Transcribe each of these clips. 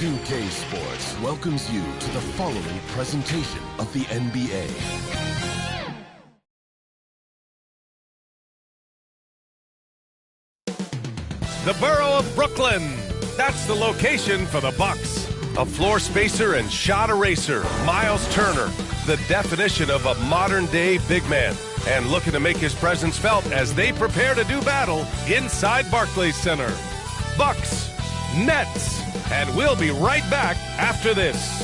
2K Sports welcomes you to the following presentation of the NBA. The borough of Brooklyn. That's the location for the Bucks. A floor spacer and shot eraser, Miles Turner, the definition of a modern-day big man, and looking to make his presence felt as they prepare to do battle inside Barclays Center. Bucks, Nets, and we'll be right back after this.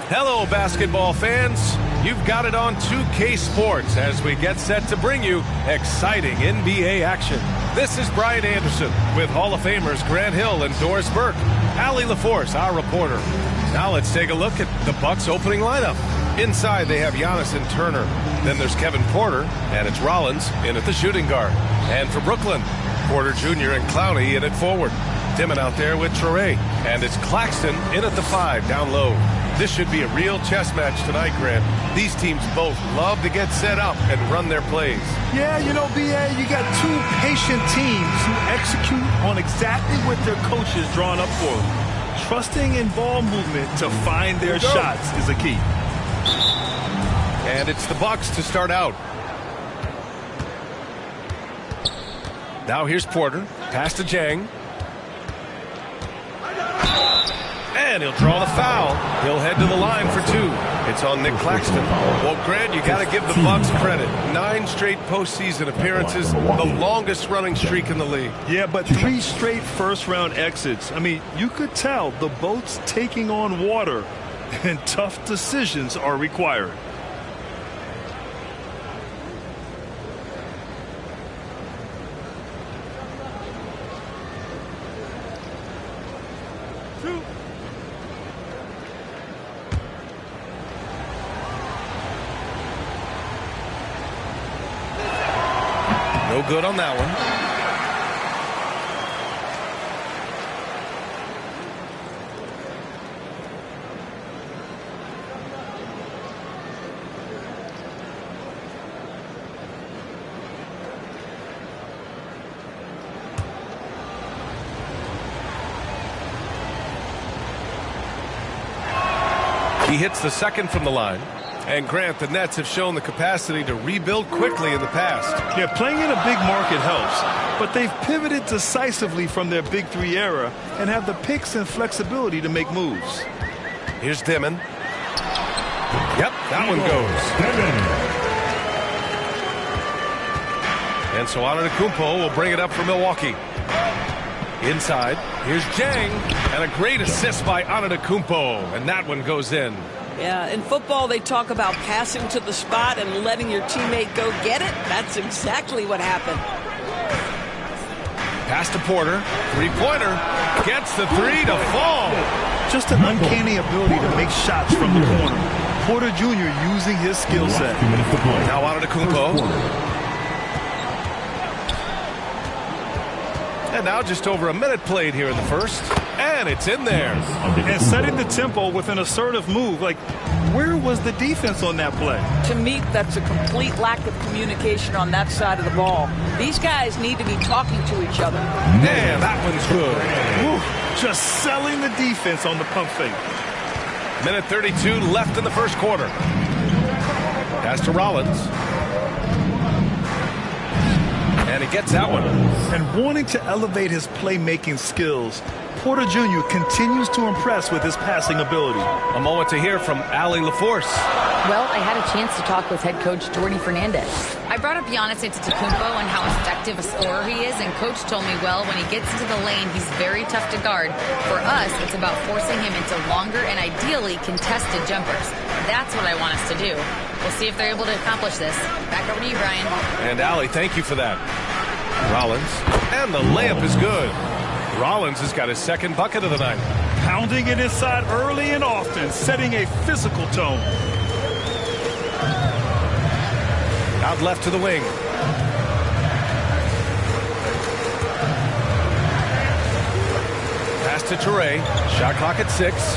Hello, basketball fans. You've got it on 2K Sports as we get set to bring you exciting NBA action. This is Brian Anderson with Hall of Famers Grant Hill and Doris Burke. Allie LaForce, our reporter. Now let's take a look at the Bucks' opening lineup. Inside, they have Giannis and Turner. Then there's Kevin Porter, and it's Rollins in at the shooting guard. And for Brooklyn, Porter Jr. and Clowney in at forward. Dimon out there with Traore. And it's Claxton in at the 5 down low. This should be a real chess match tonight, Grant. These teams both love to get set up and run their plays. Yeah, you know, B.A., you got two patient teams who execute on exactly what their coaches drawn up for them. Trusting in ball movement to find their shots is a key. And it's the Bucks to start out. Now here's Porter. Pass to Jang. And he'll draw the foul. He'll head to the line for 2. It's on Nick Claxton. Well, Grant, you got to give the Bucks credit. 9 straight postseason appearances, the longest running streak in the league. Yeah, but 3 straight first-round exits. I mean, you could tell the boat's taking on water, and tough decisions are required. No good on that one. He hits the second from the line. And Grant, the Nets have shown the capacity to rebuild quickly in the past. Yeah, playing in a big market helps, but they've pivoted decisively from their Big 3 era and have the picks and flexibility to make moves. Here's Dimon. Yep, that one goes. And so Antetokounmpo will bring it up for Milwaukee. Inside, here's Jang, and a great assist by Antetokounmpo, and that one goes in. Yeah, in football, they talk about passing to the spot and letting your teammate go get it. That's exactly what happened. Pass to Porter. Three-pointer. Gets the 3 to fall. Just an uncanny ability to make shots from the corner. Porter Jr. using his skill set. Now Antetokounmpo. And now just over a minute played here in the first. And it's in there. And setting the tempo with an assertive move. Like, where was the defense on that play? To me, that's a complete lack of communication on that side of the ball. These guys need to be talking to each other. And that one's good. Woo, just selling the defense on the pump fake. Minute 32 left in the first quarter. Pass to Rollins. And he gets that one. And wanting to elevate his playmaking skills, Porter Jr. continues to impress with his passing ability. A moment to hear from Allie LaForce. Well, I had a chance to talk with head coach Jordy Fernandez. I brought up Giannis Antetokounmpo and how effective a scorer he is, and coach told me, well, when he gets into the lane, he's very tough to guard. For us, it's about forcing him into longer and ideally contested jumpers. That's what I want us to do. We'll see if they're able to accomplish this. Back over to you, Brian. And Allie, thank you for that. Rollins. And the layup is good. Rollins has got his second bucket of the night. Pounding it inside early and often, setting a physical tone. Out left to the wing. Pass to Traore. Shot clock at 6.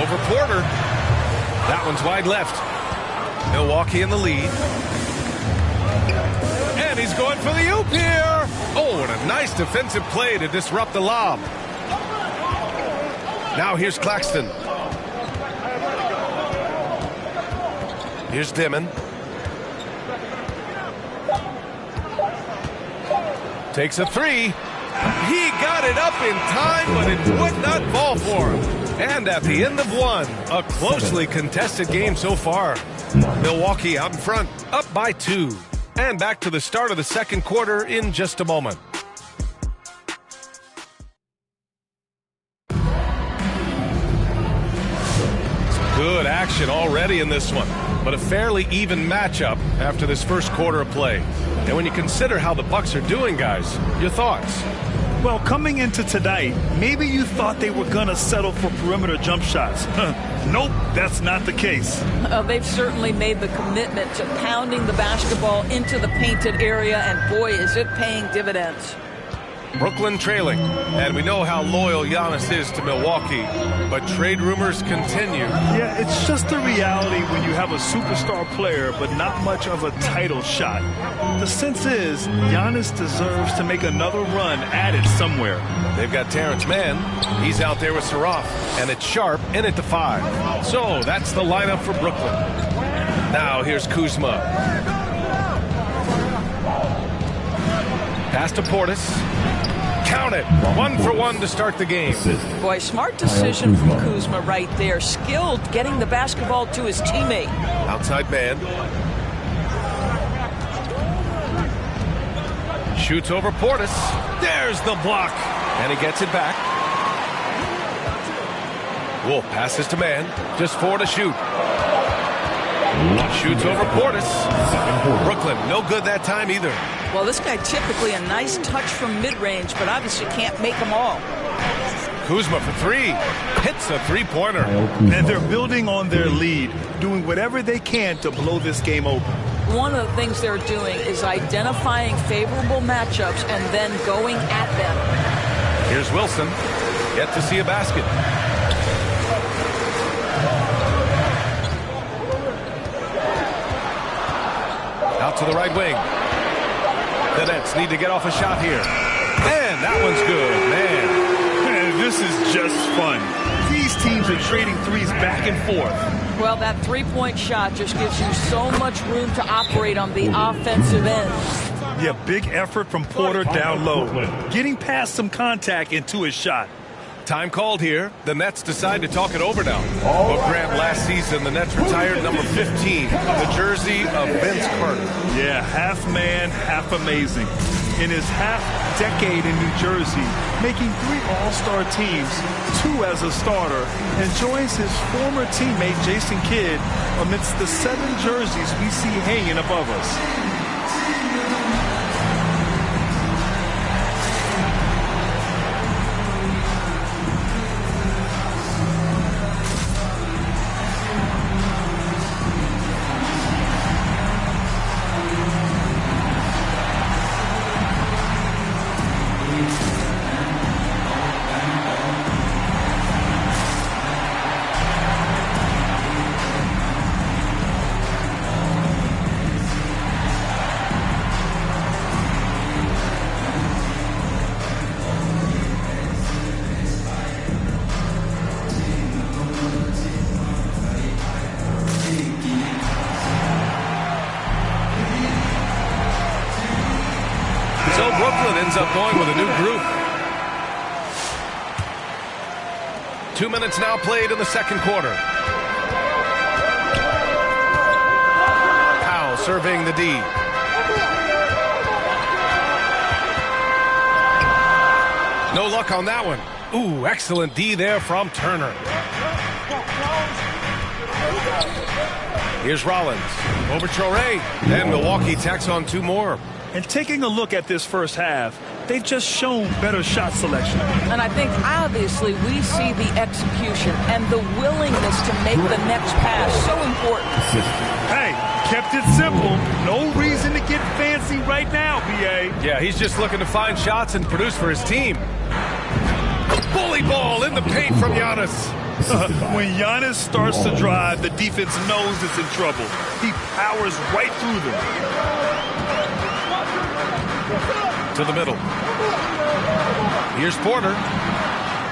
Over Porter. That one's wide left. Milwaukee in the lead. And he's going for the oop here. Oh, and a nice defensive play to disrupt the lob. Now here's Claxton. Here's Dimon. Takes a three. He got it up in time, but it would not fall for him. And at the end of one, a closely contested game so far. Milwaukee out in front, up by 2. And back to the start of the second quarter in just a moment. Good action already in this one, but a fairly even matchup after this first quarter of play. And when you consider how the Bucks are doing, guys, your thoughts? Well, coming into tonight, maybe you thought they were going to settle for perimeter jump shots. Nope, that's not the case. They've certainly made the commitment to pounding the basketball into the painted area, and boy, is it paying dividends. Brooklyn trailing, and we know how loyal Giannis is to Milwaukee, but trade rumors continue. Yeah, it's just the reality when you have a superstar player but not much of a title shot. The sense is Giannis deserves to make another run at it somewhere. They've got Terrence Mann. He's out there with Saraf, and it's Sharp in at the 5. So that's the lineup for Brooklyn. Now here's Kuzma. Pass to Portis. Count it. 1 for 1 to start the game. Boy, smart decision from Kuzma right there. Skilled getting the basketball to his teammate. Outside man. Shoots over Portis. There's the block. And he gets it back. Wolf passes to man. Just 4 to shoot. Shoots over Portis. Brooklyn, no good that time either. Well, this guy typically a nice touch from mid-range, but obviously can't make them all. Kuzma for 3. Hits the three-pointer. And they're building on their lead, doing whatever they can to blow this game open. One of the things they're doing is identifying favorable matchups and then going at them. Here's Wilson. Yet to see a basket. Out to the right wing. The Nets need to get off a shot here. And that one's good, man. This is just fun. These teams are trading threes back and forth. Well, that three-point shot just gives you so much room to operate on the offensive end. Yeah, big effort from Porter down low. Getting past some contact into his shot. Time called here. The Nets decide to talk it over now. But Grant, last season, the Nets retired number 15, the jersey of Vince Carter. Yeah, half man, half amazing. In his half-decade in New Jersey, making 3 All-Star teams, 2 as a starter, and joins his former teammate Jason Kidd amidst the 7 jerseys we see hanging above us. So Brooklyn ends up going with a new group. 2 minutes now played in the second quarter. Powell surveying the D. No luck on that one. Ooh, excellent D there from Turner. Here's Rollins. Over Traoré. And Milwaukee tacks on 2 more. And taking a look at this first half, they've just shown better shot selection. And I think obviously we see the execution and the willingness to make the next pass so important. Hey, kept it simple. No reason to get fancy right now, B.A. Yeah, he's just looking to find shots and produce for his team. Bully ball in the paint from Giannis. When Giannis starts to drive, the defense knows it's in trouble. He powers right through them. To the middle. Here's Porter.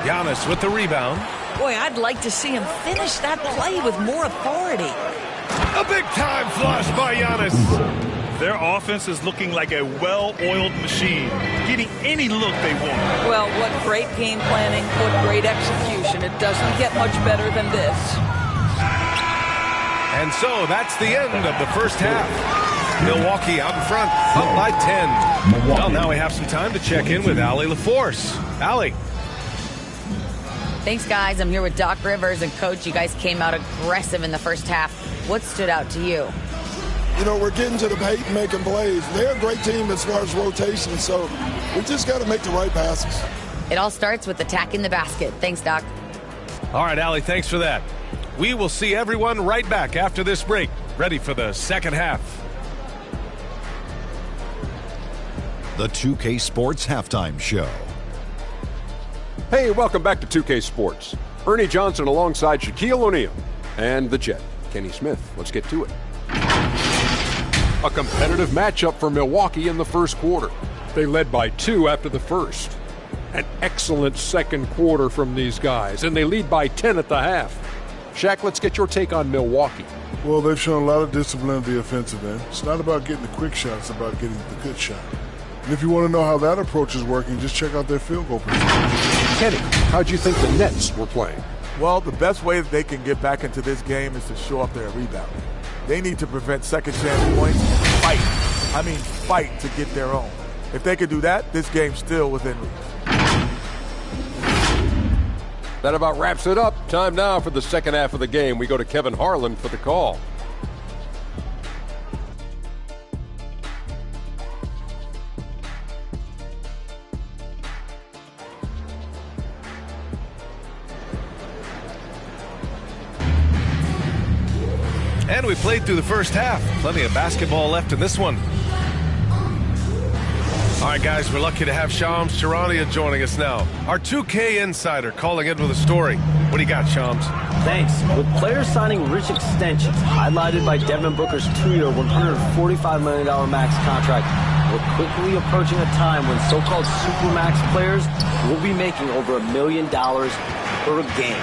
Giannis with the rebound. Boy, I'd like to see him finish that play with more authority. A big-time flush by Giannis. Their offense is looking like a well-oiled machine, getting any look they want. Well, what great game planning, what great execution. It doesn't get much better than this. And so that's the end of the first half. Milwaukee out in front, up by 10. Well, now we have some time to check in with Allie LaForce. Allie. Thanks, guys. I'm here with Doc Rivers and Coach. You guys came out aggressive in the first half. What stood out to you? You know, we're getting to the paint and making plays. They're a great team as far as rotation, so we just got to make the right passes. It all starts with attacking the basket. Thanks, Doc. All right, Allie, thanks for that. We will see everyone right back after this break, ready for the second half. The 2K Sports Halftime Show. Hey, welcome back to 2K Sports. Ernie Johnson alongside Shaquille O'Neal and the Jet, Kenny Smith. Let's get to it. A competitive matchup for Milwaukee in the first quarter. They led by 2 after the first. An excellent second quarter from these guys, and they lead by 10 at the half. Shaq, let's get your take on Milwaukee. Well, they've shown a lot of discipline at the offensive end. It's not about getting the quick shot, it's about getting the good shot. And if you want to know how that approach is working, just check out their field goal percentage. Kenny, how'd you think the Nets were playing? Well, the best way that they can get back into this game is to show up their rebound. They need to prevent second chance points and fight. I mean, fight to get their own. If they could do that, this game's still within reach. That about wraps it up. Time now for the second half of the game. We go to Kevin Harlan for the call. And we played through the first half. Plenty of basketball left in this one. All right, guys, we're lucky to have Shams Charania joining us now. Our 2K insider calling in with a story. What do you got, Shams? Thanks. With players signing rich extensions, highlighted by Devin Booker's 2-year, $145 million max contract, we're quickly approaching a time when so-called supermax players will be making over $1 million per game.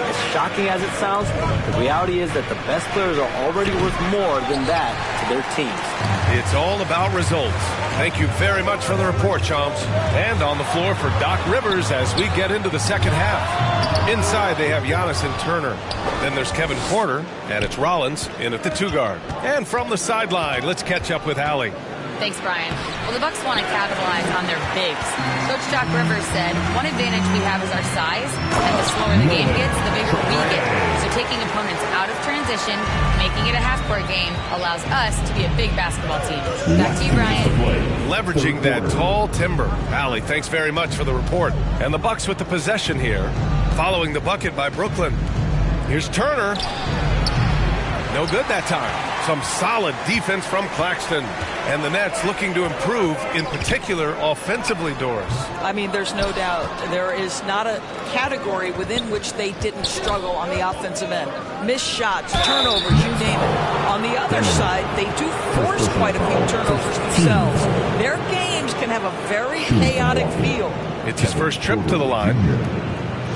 As shocking as it sounds, the reality is that the best players are already worth more than that to their teams. It's all about results. Thank you very much for the report, Chomps. And on the floor for Doc Rivers as we get into the second half. Inside, they have Giannis and Turner. Then there's Kevin Porter, and it's Rollins in at the 2-guard. And from the sideline, let's catch up with Allie. Thanks, Brian. Well, the Bucks want to capitalize on their bigs. Coach Doc Rivers said, one advantage we have is our size, and the slower the game gets, the bigger we get. So taking opponents out of transition, making it a half-court game, allows us to be a big basketball team. Back to you, Brian. Leveraging that tall timber. Allie, thanks very much for the report. And the Bucks with the possession here, following the bucket by Brooklyn. Here's Turner. No good that time. Some solid defense from Claxton. And the Nets looking to improve, in particular, offensively, Doris. I mean, there's no doubt. There is not a category within which they didn't struggle on the offensive end. Missed shots, turnovers, you name it. On the other side, they do force quite a few turnovers themselves. Their games can have a very chaotic feel. It's his first trip to the line.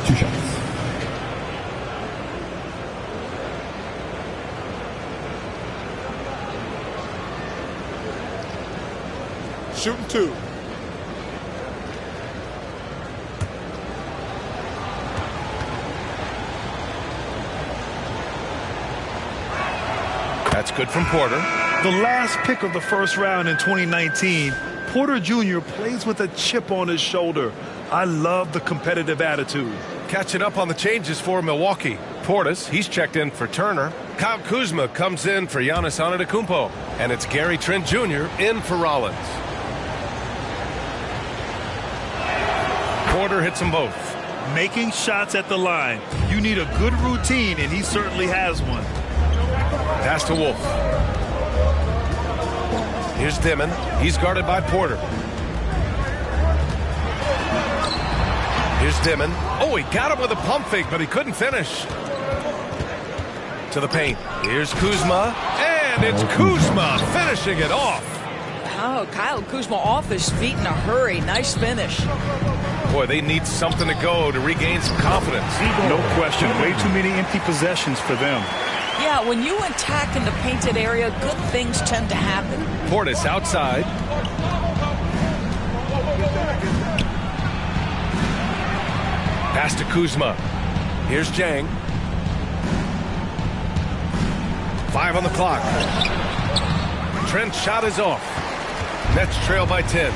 2 shots. Shooting 2. That's good from Porter. The last pick of the first round in 2019, Porter Jr. plays with a chip on his shoulder. I love the competitive attitude. Catching up on the changes for Milwaukee. Portis, he's checked in for Turner. Kyle Kuzma comes in for Giannis Antetokounmpo. And it's Gary Trent Jr. in for Rollins. Porter hits them both. Making shots at the line. You need a good routine, and he certainly has one. Pass to Wolf. Here's Dimon. He's guarded by Porter. Here's Dimon. Oh, he got him with a pump fake, but he couldn't finish. To the paint. Here's Kuzma. And it's Kuzma finishing it off. Oh, Kyle Kuzma off his feet in a hurry. Nice finish. Boy, they need something to go to regain some confidence. No question. Way too many empty possessions for them. Yeah, when you attack in the painted area, good things tend to happen. Portis outside. Pass to Kuzma. Here's Jang. 5 on the clock. Trent's shot is off. Nets trail by 10.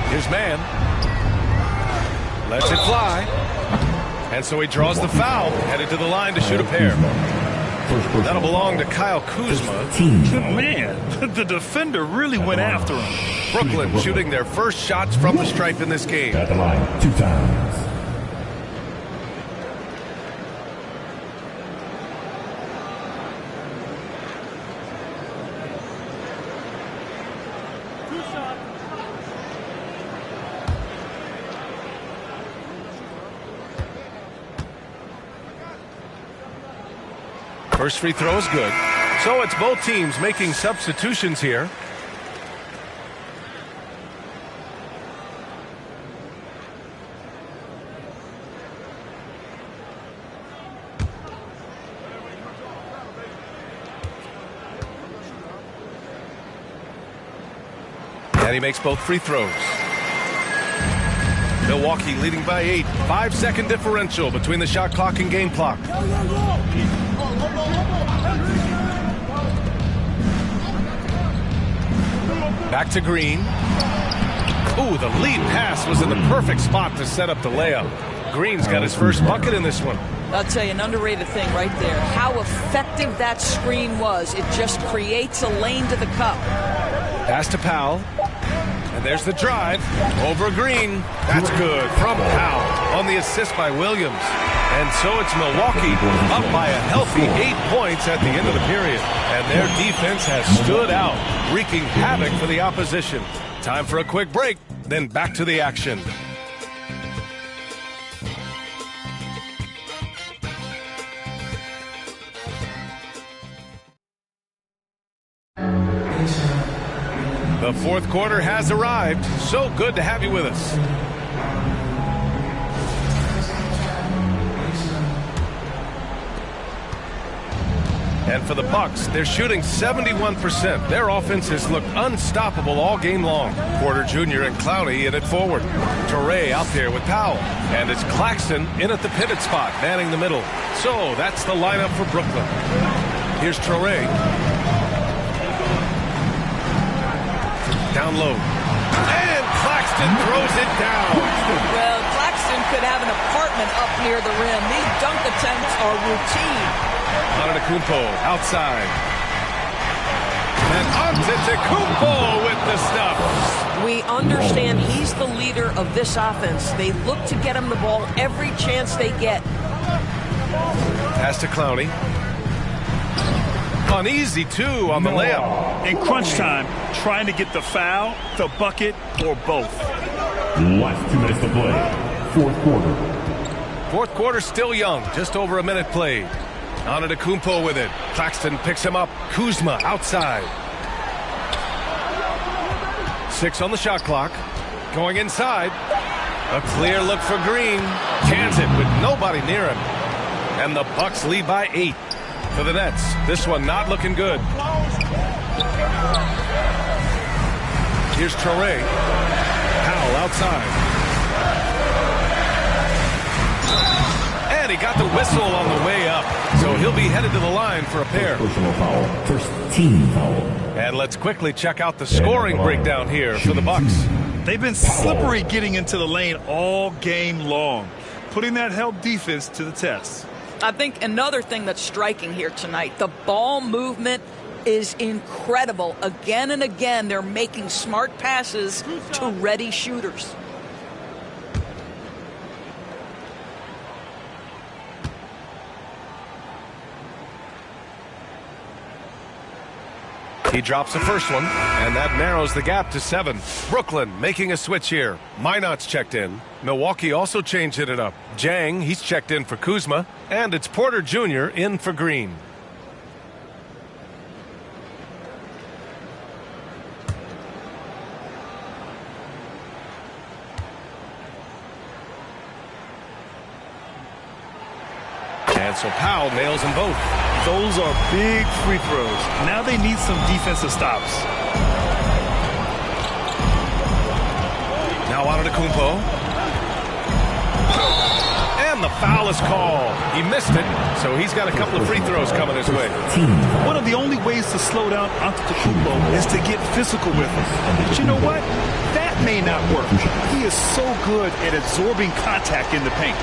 Here's Mann. Lets it fly. And so he draws the foul. Headed to the line to shoot a pair. That'll belong to Kyle Kuzma. Man, the defender really went after him. Brooklyn shooting their first shots from the stripe in this game. At the line 2 times. First free throw is good. So it's both teams making substitutions here. And he makes both free throws. Milwaukee leading by 8. 5-second differential between the shot clock and game clock. Back to Green. Ooh, the lead pass was in the perfect spot to set up the layup. Green's got his first bucket in this one. I'll tell you, an underrated thing right there. How effective that screen was. It just creates a lane to the cup. Pass to Powell. And there's the drive. Over Green. That's good from Powell on the assist by Williams. And so it's Milwaukee up by a healthy 8 points at the end of the period. And their defense has stood out, wreaking havoc for the opposition. Time for a quick break, then back to the action. The fourth quarter has arrived. So good to have you with us. And for the Bucks, they're shooting 71%. Their offense has looked unstoppable all game long. Porter Jr. and Clowney in it forward. Touré out there with Powell. And it's Claxton in at the pivot spot, manning the middle. So that's the lineup for Brooklyn. Here's Touré. Down low. And Claxton throws it down. Well, Claxton could have an apartment up near the rim. These dunk attempts are routine. Antetokounmpo outside. And Antetokounmpo with the stuff. We understand he's the leader of this offense. They look to get him the ball every chance they get. Pass to Clowney. Uneasy, too, on the layup. In crunch time, trying to get the foul, the bucket, or both. Last 2 minutes to play. Fourth quarter. Fourth quarter still young. Just over a minute played. Antetokounmpo with it. Claxton picks him up. Kuzma outside. 6 on the shot clock. Going inside. A clear look for Green. Cans it with nobody near him. And the Bucks lead by 8 for the Nets. This one not looking good. Here's Touré. Powell outside. And he got the whistle on the way up. So he'll be headed to the line for a pair. Personal foul. First team foul. And let's quickly check out the scoring breakdown here for the Bucks. They've been slippery getting into the lane all game long, putting that help defense to the test. I think another thing that's striking here tonight, the ball movement is incredible. Again and again, they're making smart passes to ready shooters. He drops the first one, and that narrows the gap to 7. Brooklyn making a switch here. Minot's checked in. Milwaukee also changed it up. Jang, he's checked in for Kuzma. And it's Porter Jr. in for Green. And so Powell nails them both. Those are big free throws. Now they need some defensive stops. Now Antetokounmpo. And the foul is called. He missed it, so he's got a couple of free throws coming his way. One of the only ways to slow down Antetokounmpo is to get physical with him. But you know what? That may not work. He is so good at absorbing contact in the paint.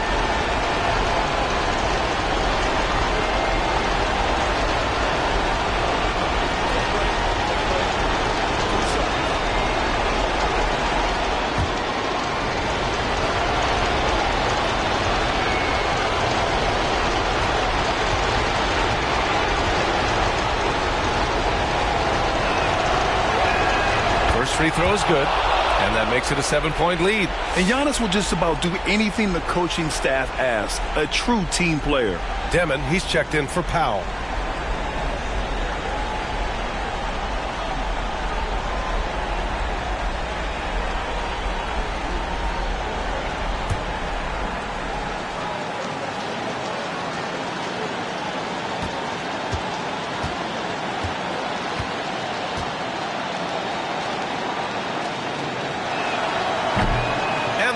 Free throw is good, and that makes it a 7-point lead. And Giannis will just about do anything the coaching staff asks. A true team player. Demon, he's checked in for Powell.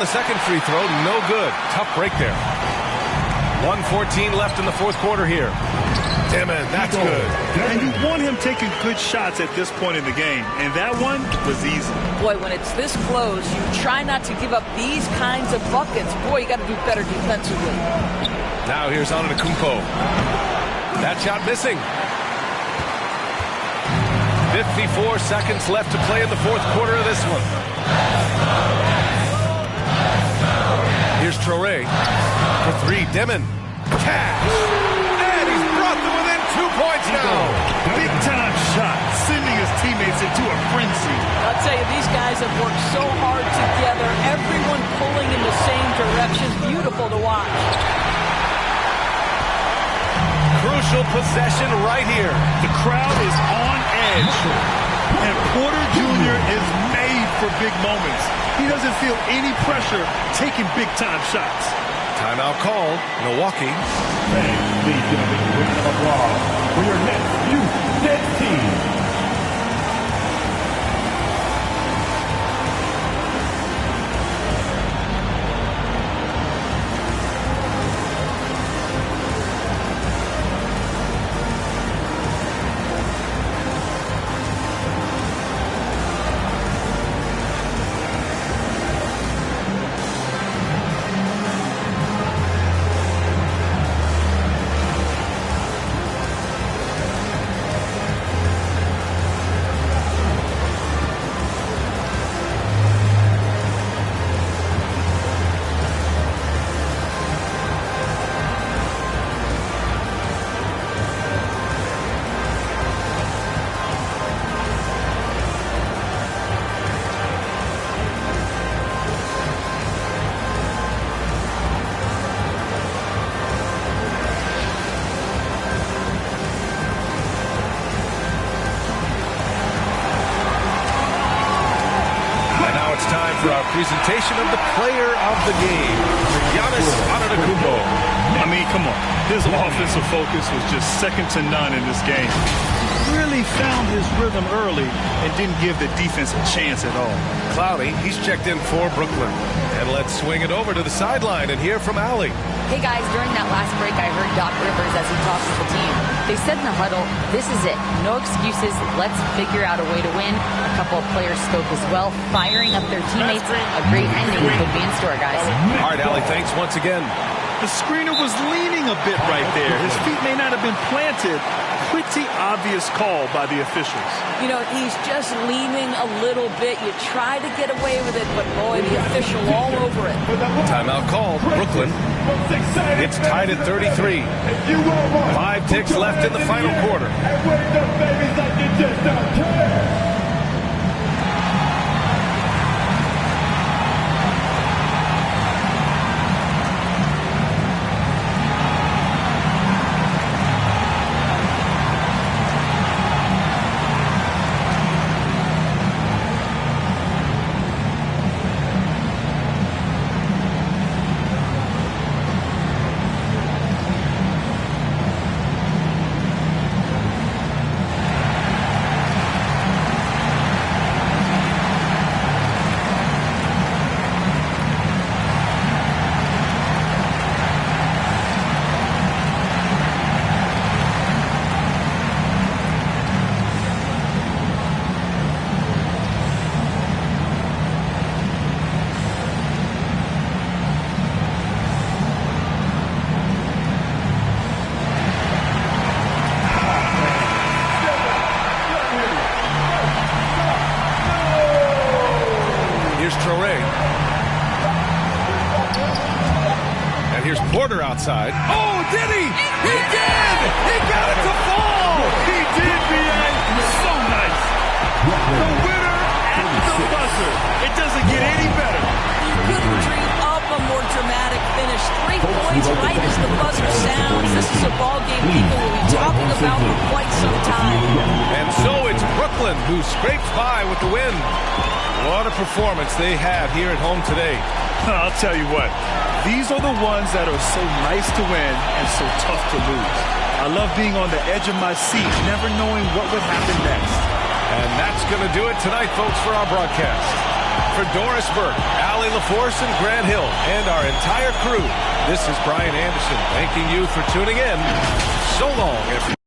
The second free throw, no good. Tough break there. 1:14 left in the fourth quarter here. Demon, that's good. And you want him taking good shots at this point in the game. And that one was easy. Boy, when it's this close, you try not to give up these kinds of buckets. Boy, you got to do better defensively. Now here's Antetokounmpo. That shot missing. 54 seconds left to play in the fourth quarter of this one. Here's Traoré for 3. Demon. Cash. And he's brought them within 2 points now. Big time shot, sending his teammates into a frenzy. I'll tell you, these guys have worked so hard together. Everyone pulling in the same direction. Beautiful to watch. Crucial possession right here. The crowd is on edge. And Porter Jr. is made for big moments. He doesn't feel any pressure taking big-time shots. Timeout called. Milwaukee. Please give a big round of applause for your next youth next team. For our presentation of the player of the game, Giannis Antetokounmpo. I mean, come on. His offensive focus was just second to none in this game. Really found his rhythm early and didn't give the defense a chance at all. Cloudy, he's checked in for Brooklyn. And let's swing it over to the sideline and hear from Allie. Hey guys, during that last break, I heard Doc Rivers as he talked to the team. They said in the huddle, this is it. No excuses. Let's figure out a way to win. A couple of players spoke as well, firing up their teammates. A great ending could be in store, guys. All right, Allie, thanks once again. The screener was leaning a bit right there. His feet may not have been planted. Pretty obvious call by the officials. You know, he's just leaning a little bit. You try to get away with it, but boy, the official all over it. Timeout called. Brooklyn. It's tied at 33. 5 ticks left in the final quarter. pressure outside. Oh, did he? He did! He got it to fall! He did, B.A. So nice. The winner at the buzzer. It doesn't get any better. You couldn't dream up a more dramatic finish. 3 points right as the buzzer sounds. This is a ball game people will be talking about for quite some time. And so it's Brooklyn who scrapes by with the win. What a performance they have here at home today. I'll tell you what, these are the ones that are so nice to win and so tough to lose. I love being on the edge of my seat, never knowing what would happen next. And that's going to do it tonight, folks, for our broadcast. For Doris Burke, Allie LaForce, and Grant Hill, and our entire crew, this is Brian Anderson thanking you for tuning in. So long, everyone.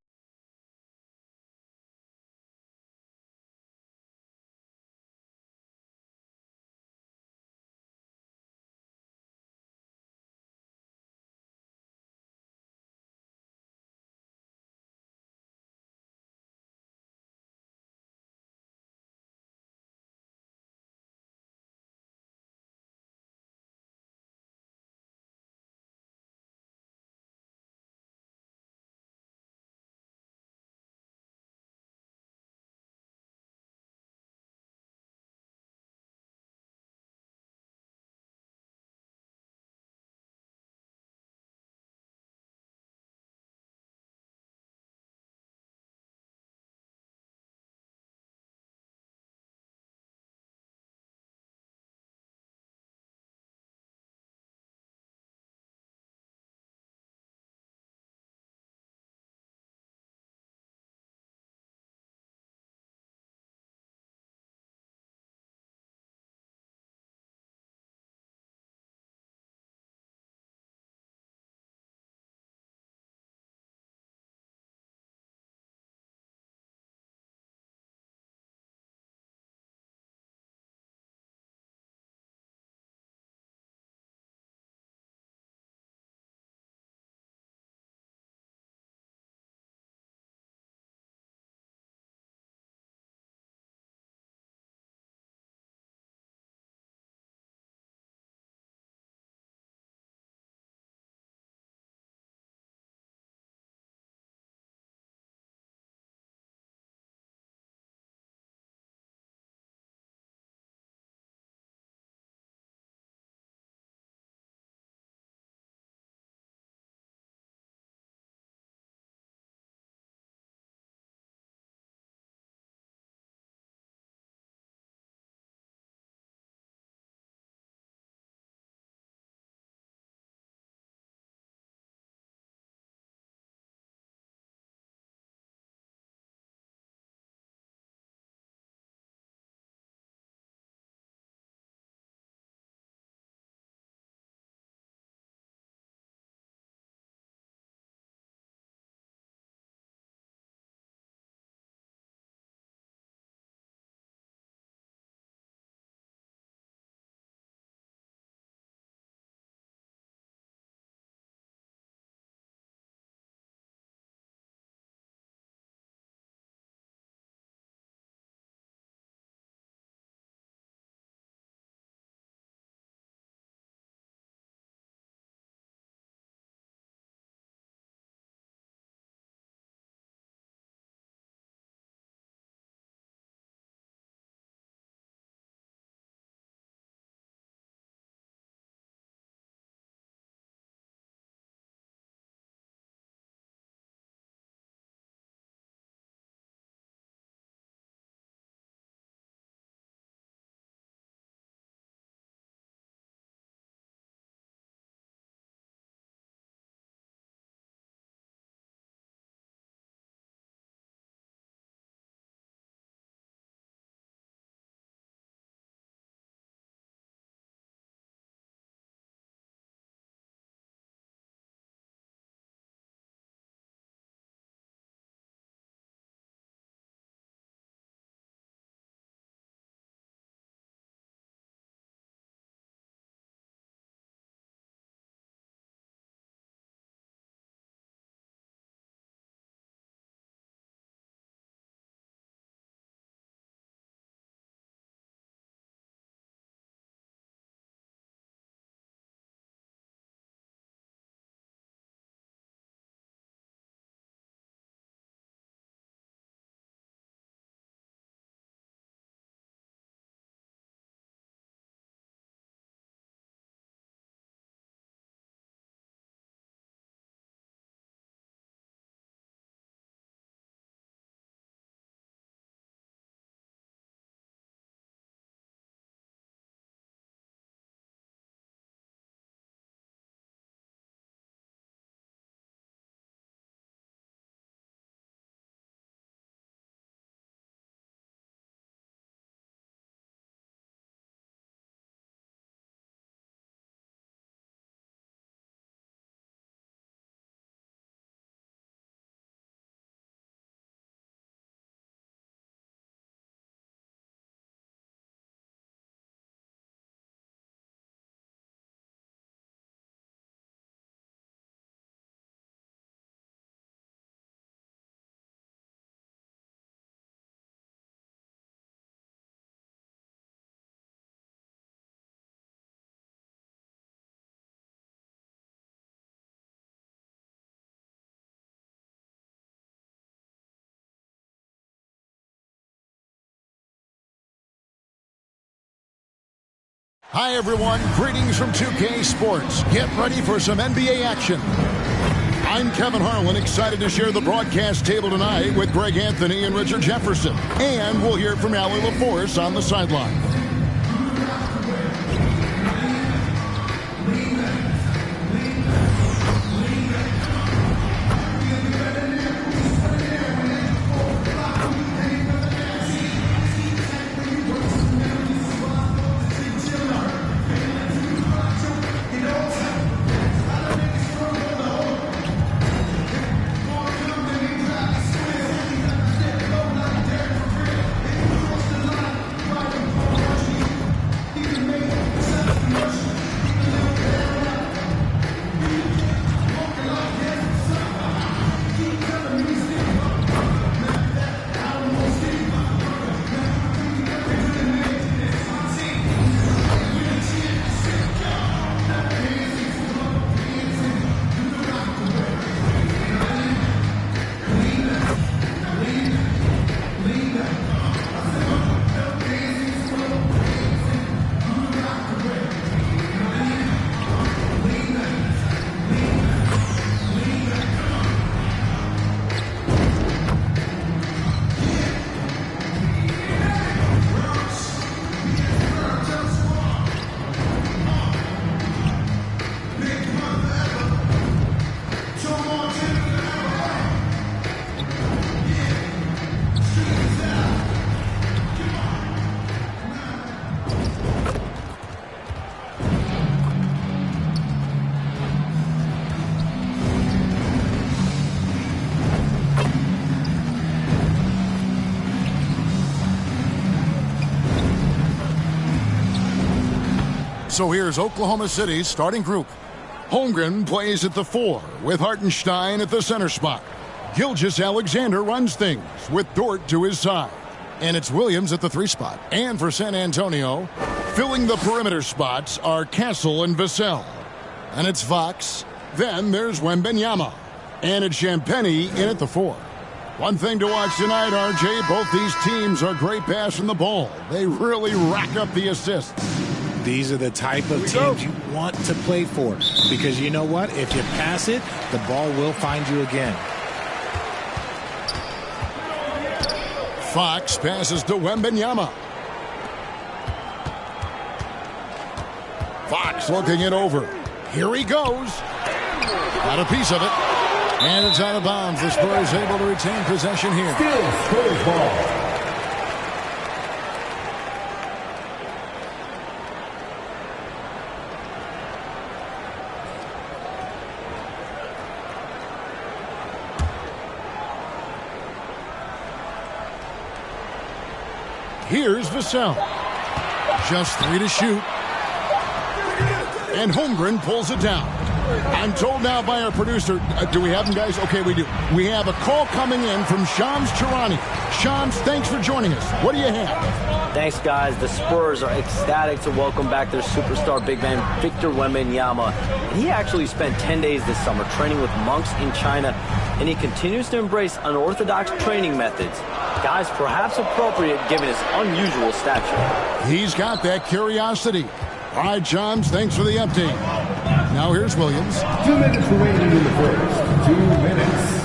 Hi, everyone. Greetings from 2K Sports. Get ready for some NBA action. I'm Kevin Harlan, excited to share the broadcast table tonight with Greg Anthony and Richard Jefferson. And we'll hear from Allie LaForce on the sideline. So here's Oklahoma City's starting group. Holmgren plays at the 4 with Hartenstein at the center spot. Gilgeous-Alexander runs things with Dort to his side. And it's Williams at the 3 spot. And for San Antonio, filling the perimeter spots are Castle and Vassell. And it's Fox. Then there's Wembanyama. And it's Champagnie in at the 4. One thing to watch tonight, RJ, both these teams are great passing the ball. They really rack up the assists. These are the type of teams you want to play for, because you know what? If you pass it, the ball will find you again. Fox passes to Wembanyama. Fox looking it over. Here he goes. Got a piece of it. And it's out of bounds. The Spurs able to retain possession here. Still Spurs ball. Here's Vassell. Just 3 to shoot. And Holmgren pulls it down. I'm told now by our producer, do we have him, guys? Okay, we do. We have a call coming in from Shams Charania. Shams, thanks for joining us. What do you have? Thanks, guys. The Spurs are ecstatic to welcome back their superstar big man, Victor Wembanyama. And he actually spent 10 days this summer training with monks in China, and he continues to embrace unorthodox training methods. Guys, perhaps appropriate given his unusual stature. He's got that curiosity. All right, Shams, thanks for the update. Now here's Williams. 2 minutes remaining in the first. 2 minutes.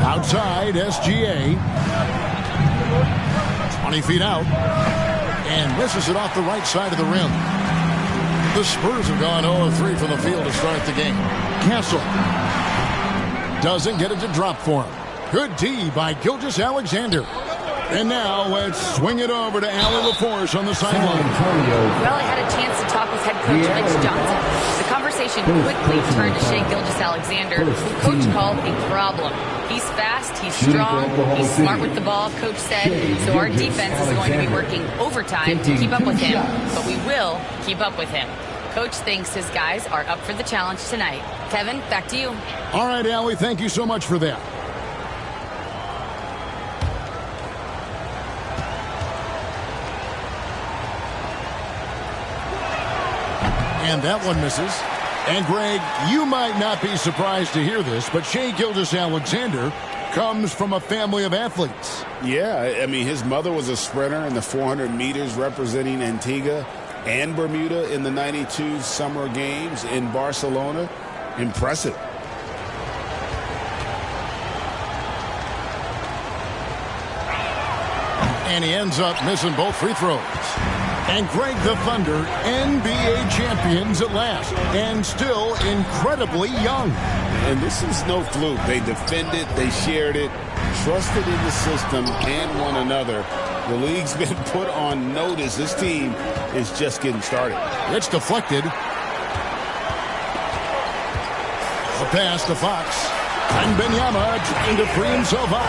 Outside, SGA. 20 feet out. And misses it off the right side of the rim. The Spurs have gone 0-3 from the field to start the game. Castle doesn't get it to drop for him. Good D by Gilgeous-Alexander. And now let's swing it over to Allie LaForce on the sideline. Well, I had a chance to talk with head coach Mitch Johnson. The conversation quickly turned to Shai Gilgeous-Alexander, who coach called a problem. He's fast, he's strong, he's smart with the ball, coach said. So our defense is going to be working overtime to keep up with him. But we will keep up with him. Coach thinks his guys are up for the challenge tonight. Kevin, back to you. All right, Allie, thank you so much for that. And that one misses. And, Greg, you might not be surprised to hear this, but Shai Gilgeous-Alexander comes from a family of athletes. Yeah, I mean, his mother was a sprinter in the 400 meters representing Antigua. and Bermuda in the 92 Summer Games in Barcelona. Impressive. And he ends up missing both free throws. And Greg, the Thunder, NBA champions at last, and still incredibly young. And this is no fluke. They defended, they shared it, trusted in the system and one another. The league's been put on notice. This team is just getting started. It's deflected. The pass to Fox. And Benyama trying to free himself out.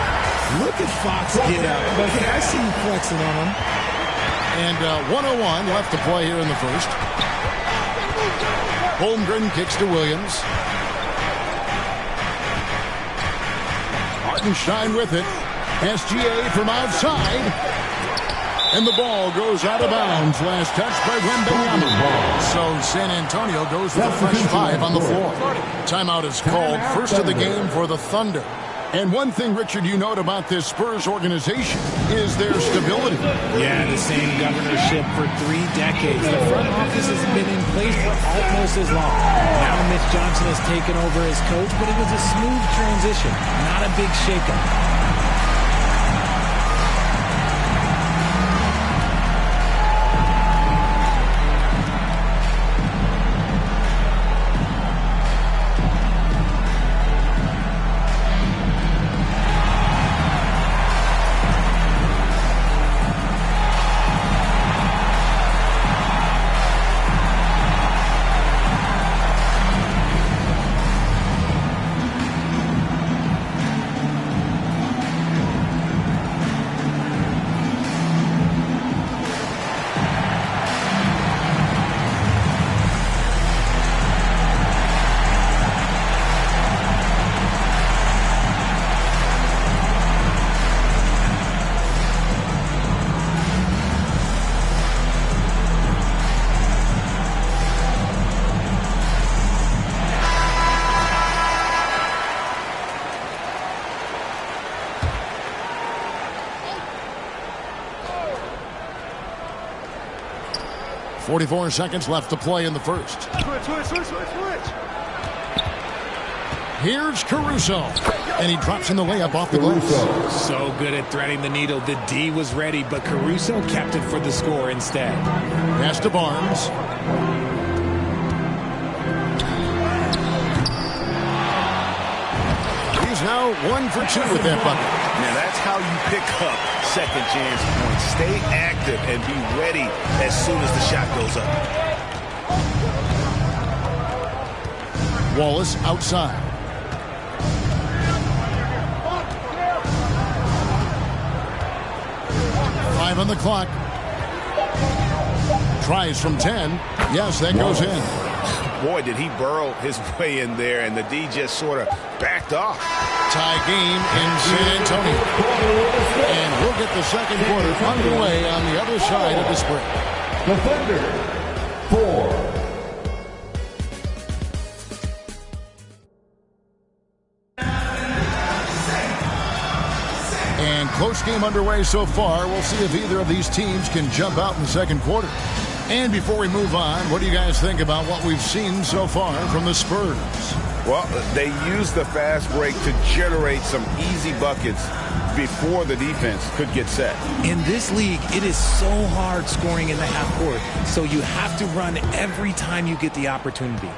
Look at Fox get up. But I see him flexing on him. And 1:01 left to play here in the first. Holmgren kicks to Williams. Hartenstein with it. SGA from outside. And the ball goes out of bounds. Last touch by Wembanyama. So San Antonio goes with a fresh 5 on the floor. Timeout is called. First of the game for the Thunder. And one thing, Richard, you note about this Spurs organization is their stability. Yeah, the same governorship for 3 decades. The front office has been in place for almost as long. Now Mitch Johnson has taken over as coach, but it was a smooth transition, not a big shakeup. .44 seconds left to play in the first. Switch. Here's Caruso. And he drops in the layup off the glass. So good at threading the needle. The D was ready, but Caruso kept it for the score instead. Pass to Barnes. He's now 1 for 2 with that bucket. Now that's how you pick up second chance points. Stay active and be ready as soon as the shot goes up. Wallace outside. Five on the clock. Tries from 10. Yes, that goes in. Boy, did he burrow his way in there, and the D just sort of backed off. Tie game in San Antonio. And we'll get the second quarter underway on the other side of this break. The Thunder, 4. And close game underway so far. We'll see if either of these teams can jump out in the second quarter. And before we move on, what do you guys think about what we've seen so far from the Spurs? Well, they used the fast break to generate some easy buckets before the defense could get set. In this league, it is so hard scoring in the half court, so you have to run every time you get the opportunity.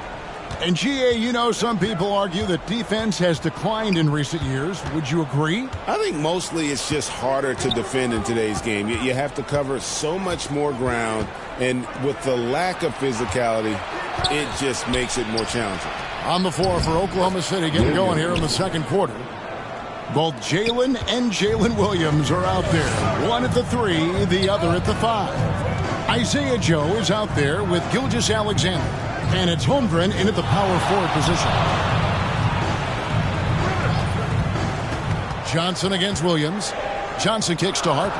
And GA, you know, some people argue that defense has declined in recent years. Would you agree? I think mostly it's just harder to defend in today's game. You have to cover so much more ground, and with the lack of physicality, it just makes it more challenging. On the floor for Oklahoma City, getting going here in the second quarter. Both Jalen and Jalen Williams are out there. One at the 3, the other at the 5. Isaiah Joe is out there with Gilgeous-Alexander. And it's Holmgren in at the power forward position. Johnson against Williams. Johnson kicks to Harper.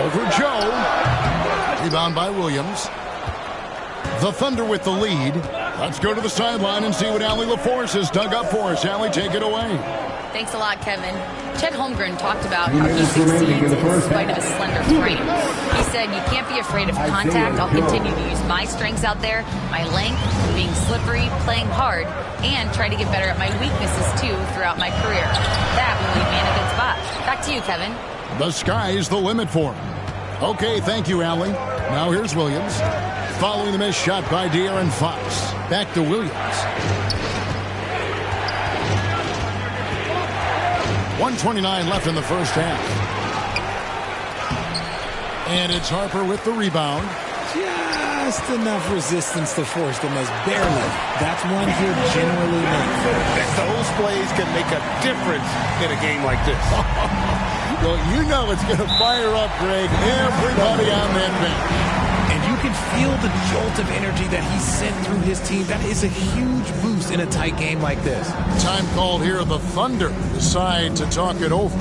Over Joe. Rebound by Williams. The Thunder with the lead. Let's go to the sideline and see what Allie LaForce has dug up for us. Allie, take it away. Thanks a lot, Kevin. Chet Holmgren talked about how he succeeds in spite of his slender frame. He said, you can't be afraid of contact. I'll continue to use my strengths out there, my length, being slippery, playing hard, and try to get better at my weaknesses, too, throughout my career. That will leave me in a good spot. Back to you, Kevin. The sky's the limit for him. Okay, thank you, Allie. Now here's Williams. Following the missed shot by De'Aaron Fox. Back to Williams. 1:29 left in the first half. And it's Harper with the rebound. Just enough resistance to force the miss. Barely. That's one he'll generally make. Those plays can make a difference in a game like this. Well, you know it's going to fire up, Greg, everybody on that bench. And you can feel the jolt of energy that he sent through his team. That is a huge boost in a tight game like this. Time called here. The Thunder decide to talk it over.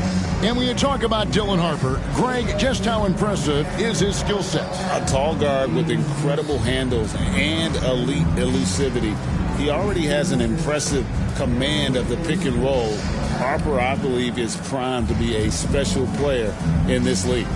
And when you talk about Dylan Harper, Greg, just how impressive is his skill set? A tall guard with incredible handles and elite elusivity. He already has an impressive command of the pick and roll. Harper, I believe, is primed to be a special player in this league.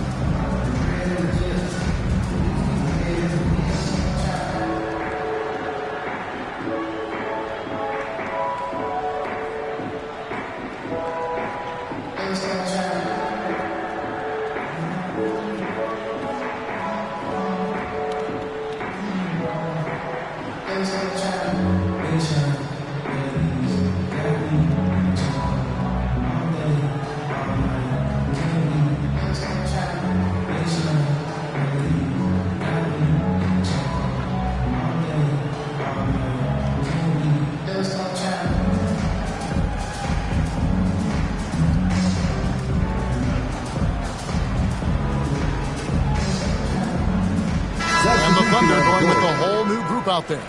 And the Thunder going with a whole new group out there.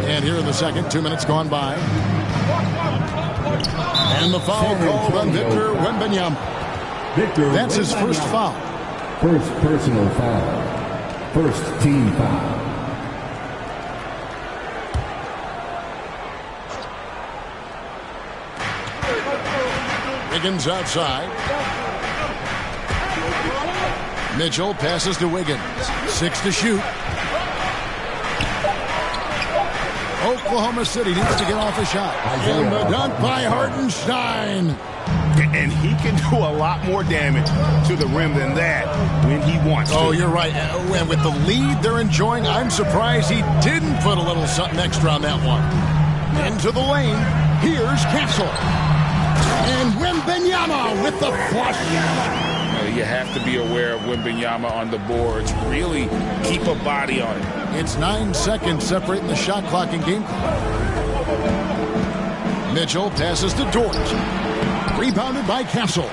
And here in the second, 2 minutes gone by. And the foul called on Victor Wembanyama. That's his first foul. First personal foul. First team foul. Wiggins outside. Mitchell passes to Wiggins. 6 to shoot. Oklahoma City needs to get off a shot. And the dunk by Hartenstein. And he can do a lot more damage to the rim than that when he wants to. Oh, you're right. And with the lead they're enjoying, I'm surprised he didn't put a little something extra on that one. Into the lane. Here's Castle. And Wembanyama with the flush. You have to be aware of Wembanyama on the boards. Really keep a body on it. It's 9 seconds separating the shot clock and game clock. Mitchell passes to Dort. Rebounded by Castle.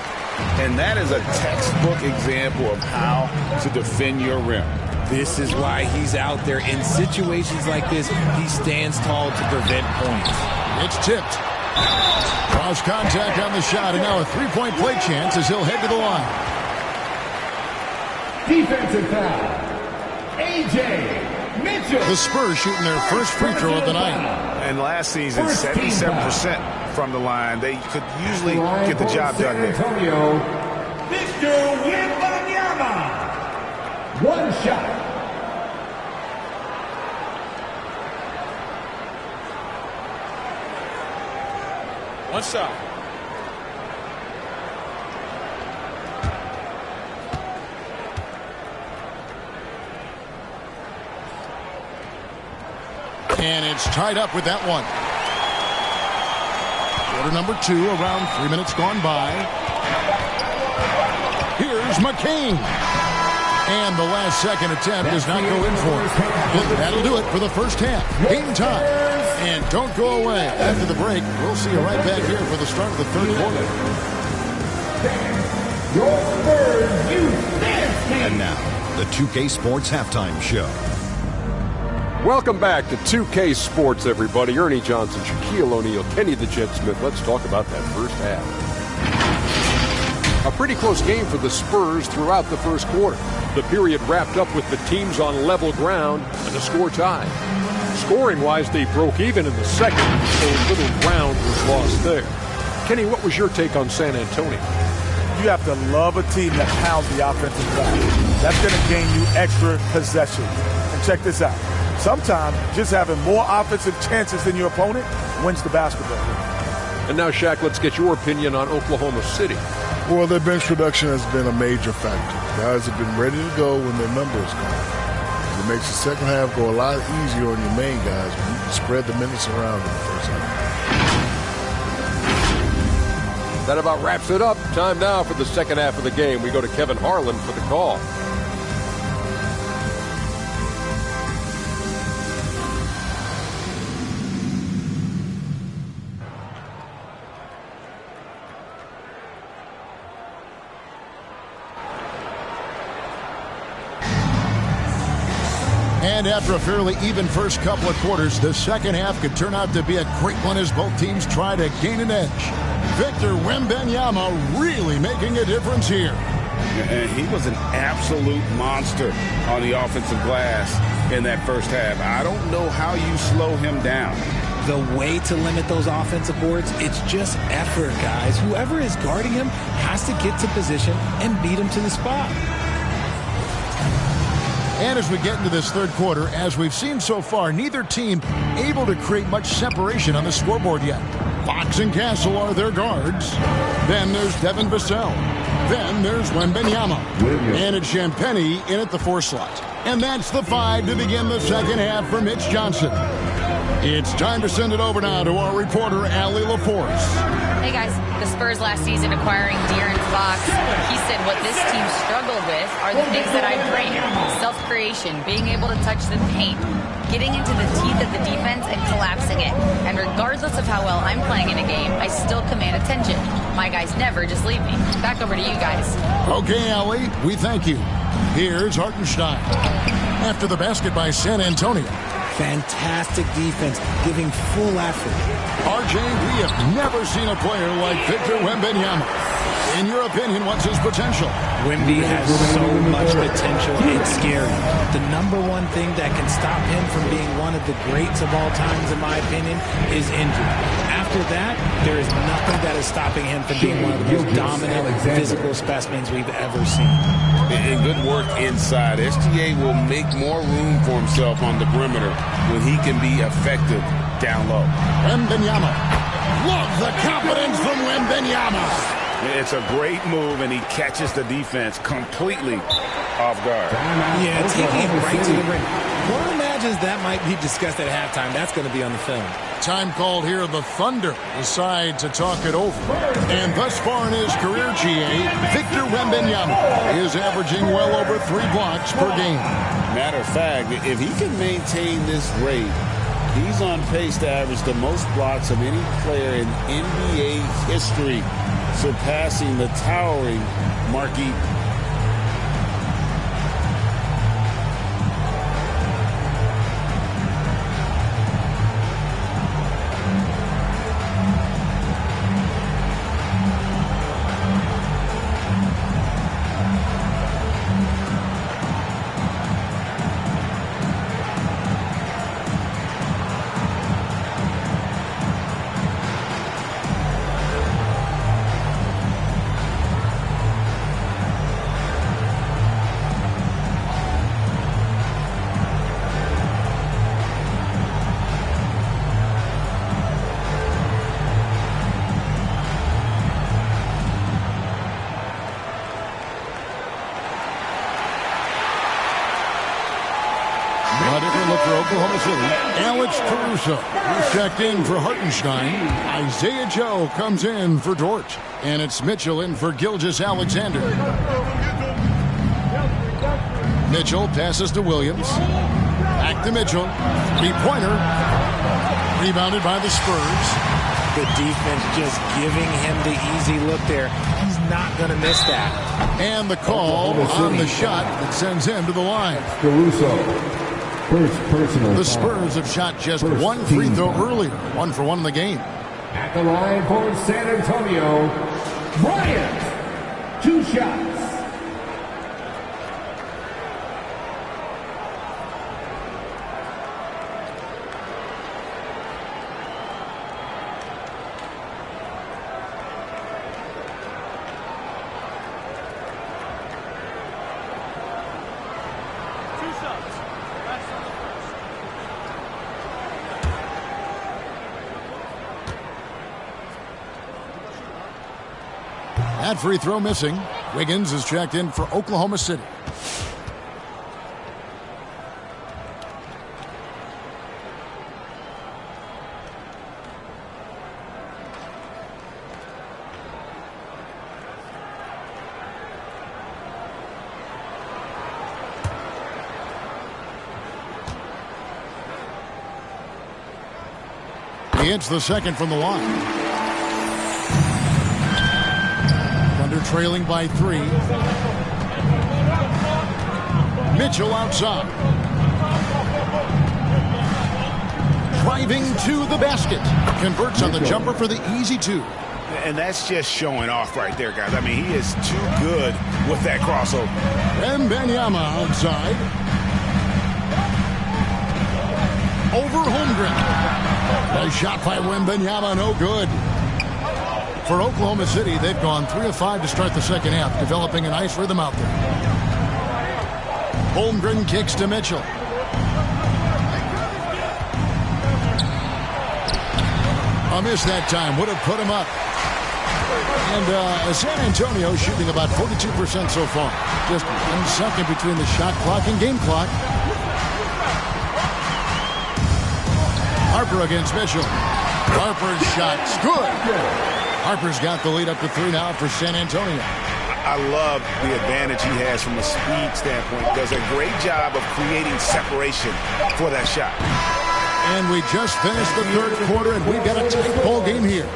And that is a textbook example of how to defend your rim. This is why he's out there in situations like this. He stands tall to prevent points. It's tipped. Cross contact on the shot, and now a three-point play chance as he'll head to the line. Defensive foul. A.J. Mitchell. The Spurs shooting their first free throw of the night. And last season, 77% from the line. They could usually get the job done there. Victor Wembanyama. One shot. One shot. And it's tied up with that one. Quarter number 2, around 3 minutes gone by. Here's McCain. And the last second attempt does not go in for it. That'll do it for the first half. Game time. And don't go away. After the break, we'll see you right back here for the start of the third quarter. And now, the 2K Sports Halftime Show. Welcome back to 2K Sports, everybody. Ernie Johnson, Shaquille O'Neal, Kenny the Jet Smith. Let's talk about that first half. A pretty close game for the Spurs throughout the first quarter. The period wrapped up with the teams on level ground and the score tied. Scoring-wise, they broke even in the second, so a little ground was lost there. Kenny, what was your take on San Antonio? You have to love a team that pounds the offensive glass. That's going to gain you extra possessions. And check this out. Sometimes just having more offensive chances than your opponent wins the basketball game. And now, Shaq, let's get your opinion on Oklahoma City. Well, their bench production has been a major factor. Guys have been ready to go when their numbers come. It makes the second half go a lot easier on your main guys when you can spread the minutes around in the first half. That about wraps it up. Time now for the second half of the game. We go to Kevin Harlan for the call. And after a fairly even first couple of quarters, the second half could turn out to be a great one as both teams try to gain an edge. Victor Wembanyama really making a difference here. And he was an absolute monster on the offensive glass in that first half. I don't know how you slow him down. The way to limit those offensive boards, it's just effort, guys. Whoever is guarding him has to get to position and beat him to the spot. And as we get into this third quarter, as we've seen so far, neither team able to create much separation on the scoreboard yet. Fox and Castle are their guards. Then there's Devin Vassell. Then there's Wembanyama. And it's Champagnie in at the 4 slot. And that's the 5 to begin the second half for Mitch Johnson. It's time to send it over now to our reporter, Allie LaForce. Hey guys, the Spurs last season acquiring De'Aaron Fox, he said what this team struggled with are the things that I bring. Self-creation, being able to touch the paint, getting into the teeth of the defense and collapsing it. And regardless of how well I'm playing in a game, I still command attention. My guys never just leave me. Back over to you guys. Okay, Allie, we thank you. Here's Hartenstein. After the basket by San Antonio. Fantastic defense, giving full effort. RJ, we have never seen a player like Victor Wembanyama. In your opinion, what's his potential? Wemby has so much potential, it's scary. The number one thing that can stop him from being one of the greats of all times, in my opinion, is injury. After that, there is nothing that is stopping him from being one of the most dominant physical specimens we've ever seen. And good work inside. SGA will make more room for himself on the perimeter when he can be effective down low. Wembanyama. Love the confidence from Wembanyama. It's a great move, and he catches the defense completely off guard. Yeah, taking it right to the rim. One imagines that might be discussed at halftime. That's going to be on the film. Time called here. The Thunder decide to talk it over. And thus far in his career, GA, Victor Wembanyama is averaging well over 3 blocks per game. Matter of fact, if he can maintain this rate, he's on pace to average the most blocks of any player in NBA history, surpassing the towering Mark Eaton. Caruso is checked in for Hartenstein. Isaiah Joe comes in for Dort. And it's Mitchell in for Gilgeous-Alexander. Mitchell passes to Williams. Back to Mitchell. 3-pointer. Rebounded by the Spurs. The defense just giving him the easy look there. He's not going to miss that. And the call on the shot that sends him to the line. Caruso. The Spurs have shot just one free throw earlier. 1 for 1 in the game. At the line for San Antonio, Bryant. 2 shots. That free throw missing. Wiggins is checked in for Oklahoma City. He hits the second from the line. Thunder trailing by 3. Mitchell outside. Driving to the basket. Converts on the jumper for the easy 2. And that's just showing off right there, guys. I mean, he is too good with that crossover. Wembanyama outside. Over Holmgren. A shot by Wembanyama, no good. For Oklahoma City, they've gone 3 of 5 to start the second half, developing a nice rhythm out there. Holmgren kicks to Mitchell. A miss that time, would have put him up. And San Antonio shooting about 42% so far. Just 1 second between the shot clock and game clock. Harper against Mitchell. Harper's shot's good. Harper's got the lead up to 3 now for San Antonio. I love the advantage he has from a speed standpoint. Does a great job of creating separation for that shot. And we just finished the third quarter, and we've got a tight ball game here.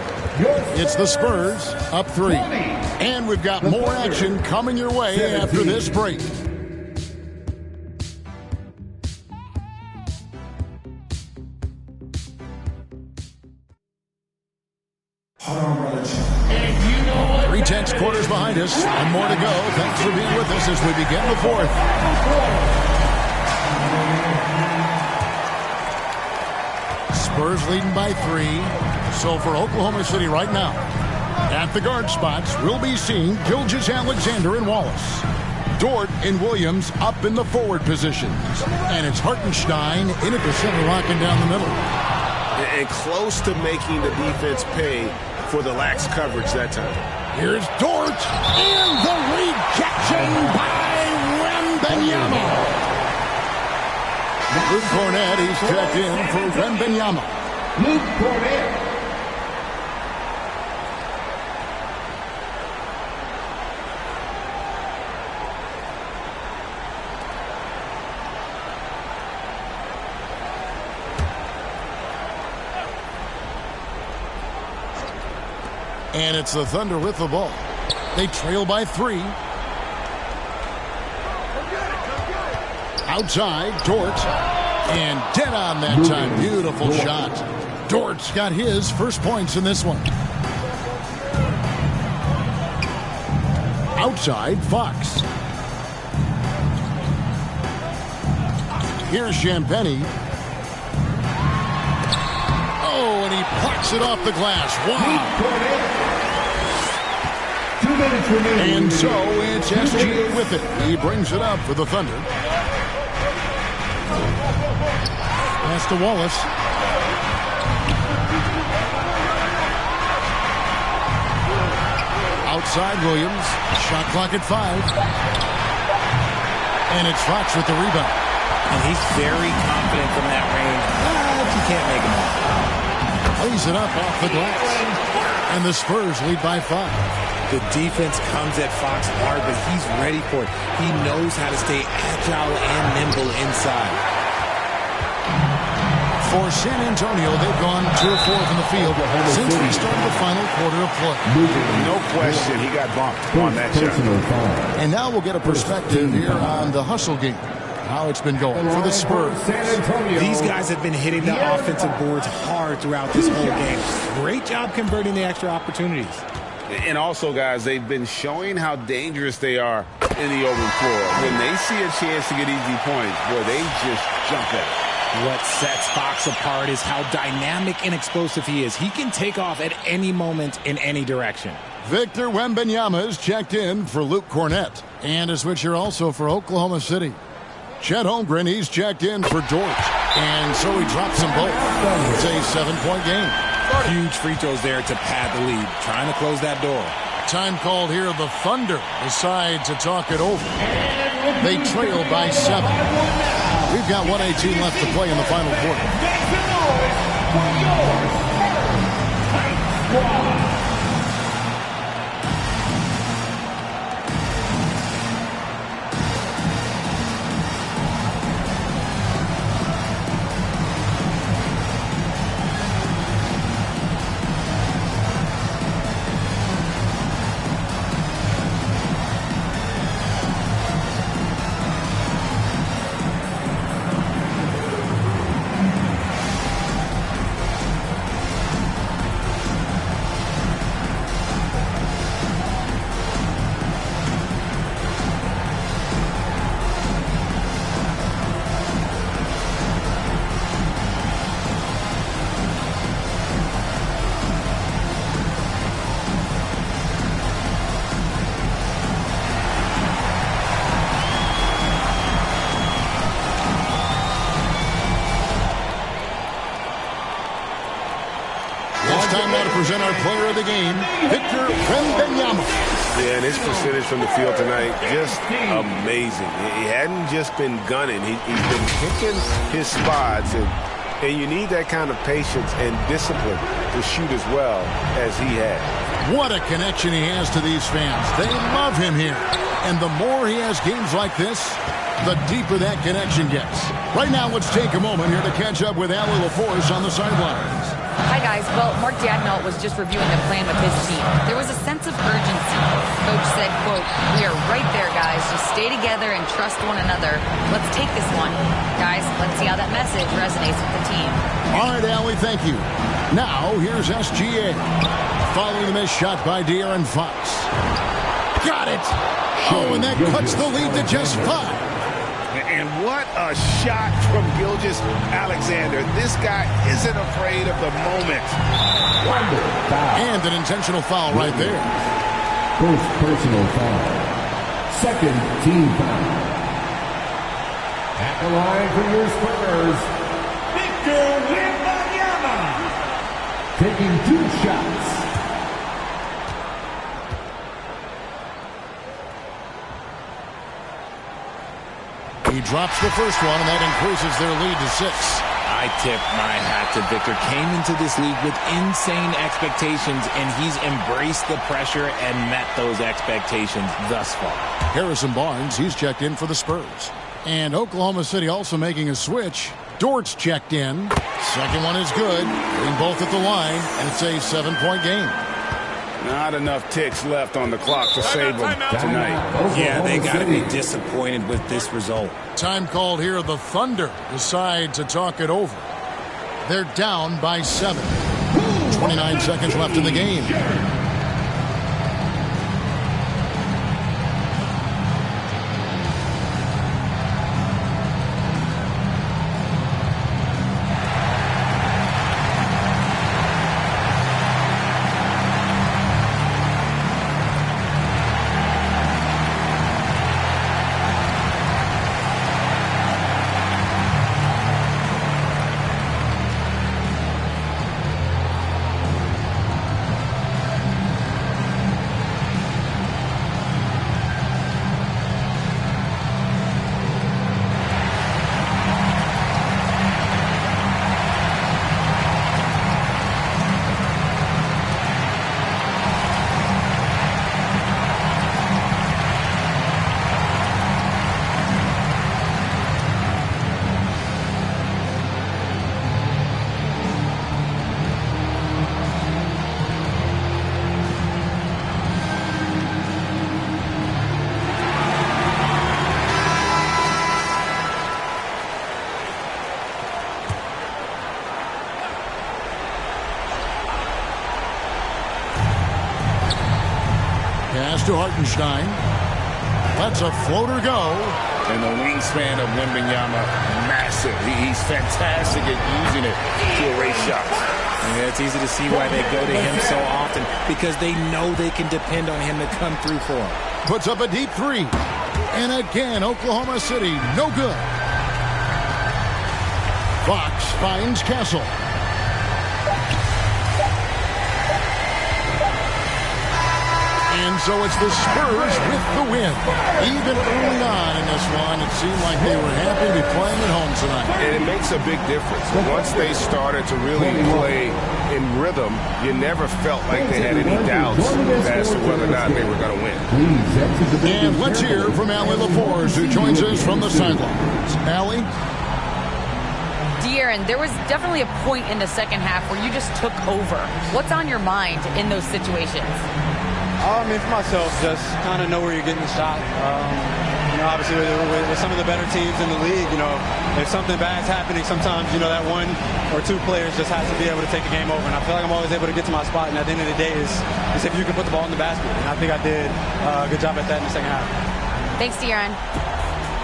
It's the Spurs up 3. And we've got more action coming your way after this break. Three tense quarters behind us and more to go. Thanks for being with us as we begin the fourth. Spurs leading by 3. So for Oklahoma City right now, at the guard spots, we'll be seeing Gilgeous-Alexander and Wallace. Dort and Williams up in the forward positions. And it's Hartenstein in at the center, locking down the middle. And close to making the defense pay for the lax coverage that time. Here's Dort, and the rejection by Wembanyama. Luke Cornett, he's checked in for Wembanyama. Luke Cornett. And it's the Thunder with the ball. They trail by 3. Outside, Dort. And dead on that time. Beautiful shot. Dort's got his first points in this one. Outside, Fox. Here's Champagny. Oh, and he plucks it off the glass. Wow. 2 minutes remaining. And so it's SGA with it. He brings it up for the Thunder. Pass to Wallace. Outside Williams. Shot clock at 5. And it's Fox with the rebound. And he's very confident from that range. But you can't make him out. Lays it up off the glass. And the Spurs lead by 5. The defense comes at Fox hard, but he's ready for it. He knows how to stay agile and nimble inside. For San Antonio, they've gone 2 of 4 from the field since we started the final quarter of play. No question, he got bumped on that shot. And now we'll get a perspective here on the hustle game. How it's been going for the Spurs. These guys have been hitting the offensive boards hard throughout this whole game. Great job converting the extra opportunities. And also, guys, they've been showing how dangerous they are in the open floor. When they see a chance to get easy points, boy, they just jump at it. What sets Fox apart is how dynamic and explosive he is. He can take off at any moment in any direction. Victor Wembanyama is checked in for Luke Cornett. And a switcher also for Oklahoma Chet Holmgren, he's checked in for Dort. And so he drops them both. It's a 7-point game. Huge free throws there to pad the lead. Trying to close that door. Time called here. The Thunder decide to talk it over. They trail by 7. We've got 1:18 left to play in the final quarter. Time now to present our player of the game, Victor Wembanyama. Yeah, and his percentage from the field tonight, just amazing. He hadn't just been gunning. He's been picking his spots, and you need that kind of patience and discipline to shoot as well as he had. What a connection he has to these fans. They love him here. And the more he has games like this, the deeper that connection gets. Right now, let's take a moment here to catch up with Allie LaForce on the sidelines. Hi, guys. Well, Mark Dagnall was just reviewing the plan with his team. There was a sense of urgency. Coach said, quote, "We are right there, guys. Just stay together and trust one another. Let's take this one. Guys, let's see how that message resonates with the team." All right, Allie, thank you. Now, here's SGA. Following the missed shot by De'Aaron Fox. Got it! Oh, and that cuts the lead to just 5. And what a shot from Gilgeous-Alexander. This guy isn't afraid of the moment. And an intentional foul right there. First personal foul. Second team foul. At the line for your Spurs, Victor Wembanyama. Taking 2 shots. He drops the first one, and that increases their lead to 6. I tip my hat to Victor. Came into this league with insane expectations, and he's embraced the pressure and met those expectations thus far. Harrison Barnes, he's checked in for the Spurs. And Oklahoma City also making a switch. Dort's checked in. Second one is good. Getting both at the line, and it's a 7-point game. Not enough ticks left on the clock to save them tonight. Yeah, they got to be disappointed with this result. Time called here. The Thunder decide to talk it over. They're down by 7. 29 seconds left in the game. Pass to Hartenstein. Lets a floater go. And the wingspan of Wembanyama, massive. He's fantastic at using it to erase shots. Yeah, it's easy to see why they go to him so often, because they know they can depend on him to come through for them. Puts up a deep 3. And again, Oklahoma City, no good. Fox finds Castle. so it's the Spurs with the win. Even early on in this one, it seemed like they were happy to be playing at home tonight. And it makes a big difference. Once they started to really play in rhythm, you never felt like they had any doubts as to whether or not they were going to win. And let's hear from Allie LaForce, who joins us from the sidelines. Allie? De'Aaron, there was definitely a point in the second half where you just took over. What's on your mind in those situations? I mean, for myself, just kind of know where you're getting the shot. Obviously, with some of the better teams in the league, if something bad's happening, sometimes, that one or two players just has to be able to take the game over. And I feel like I'm always able to get to my spot. And at the end of the day, is if you can put the ball in the basket. And I think I did a good job at that in the second half. Thanks, De'Aaron.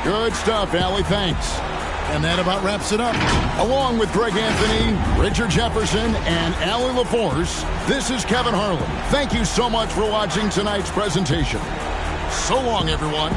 Good stuff, Allie. Thanks. And that about wraps it up. Along with Greg Anthony, Richard Jefferson, and Allie LaForce, this is Kevin Harlan. Thank you so much for watching tonight's presentation. So long, everyone.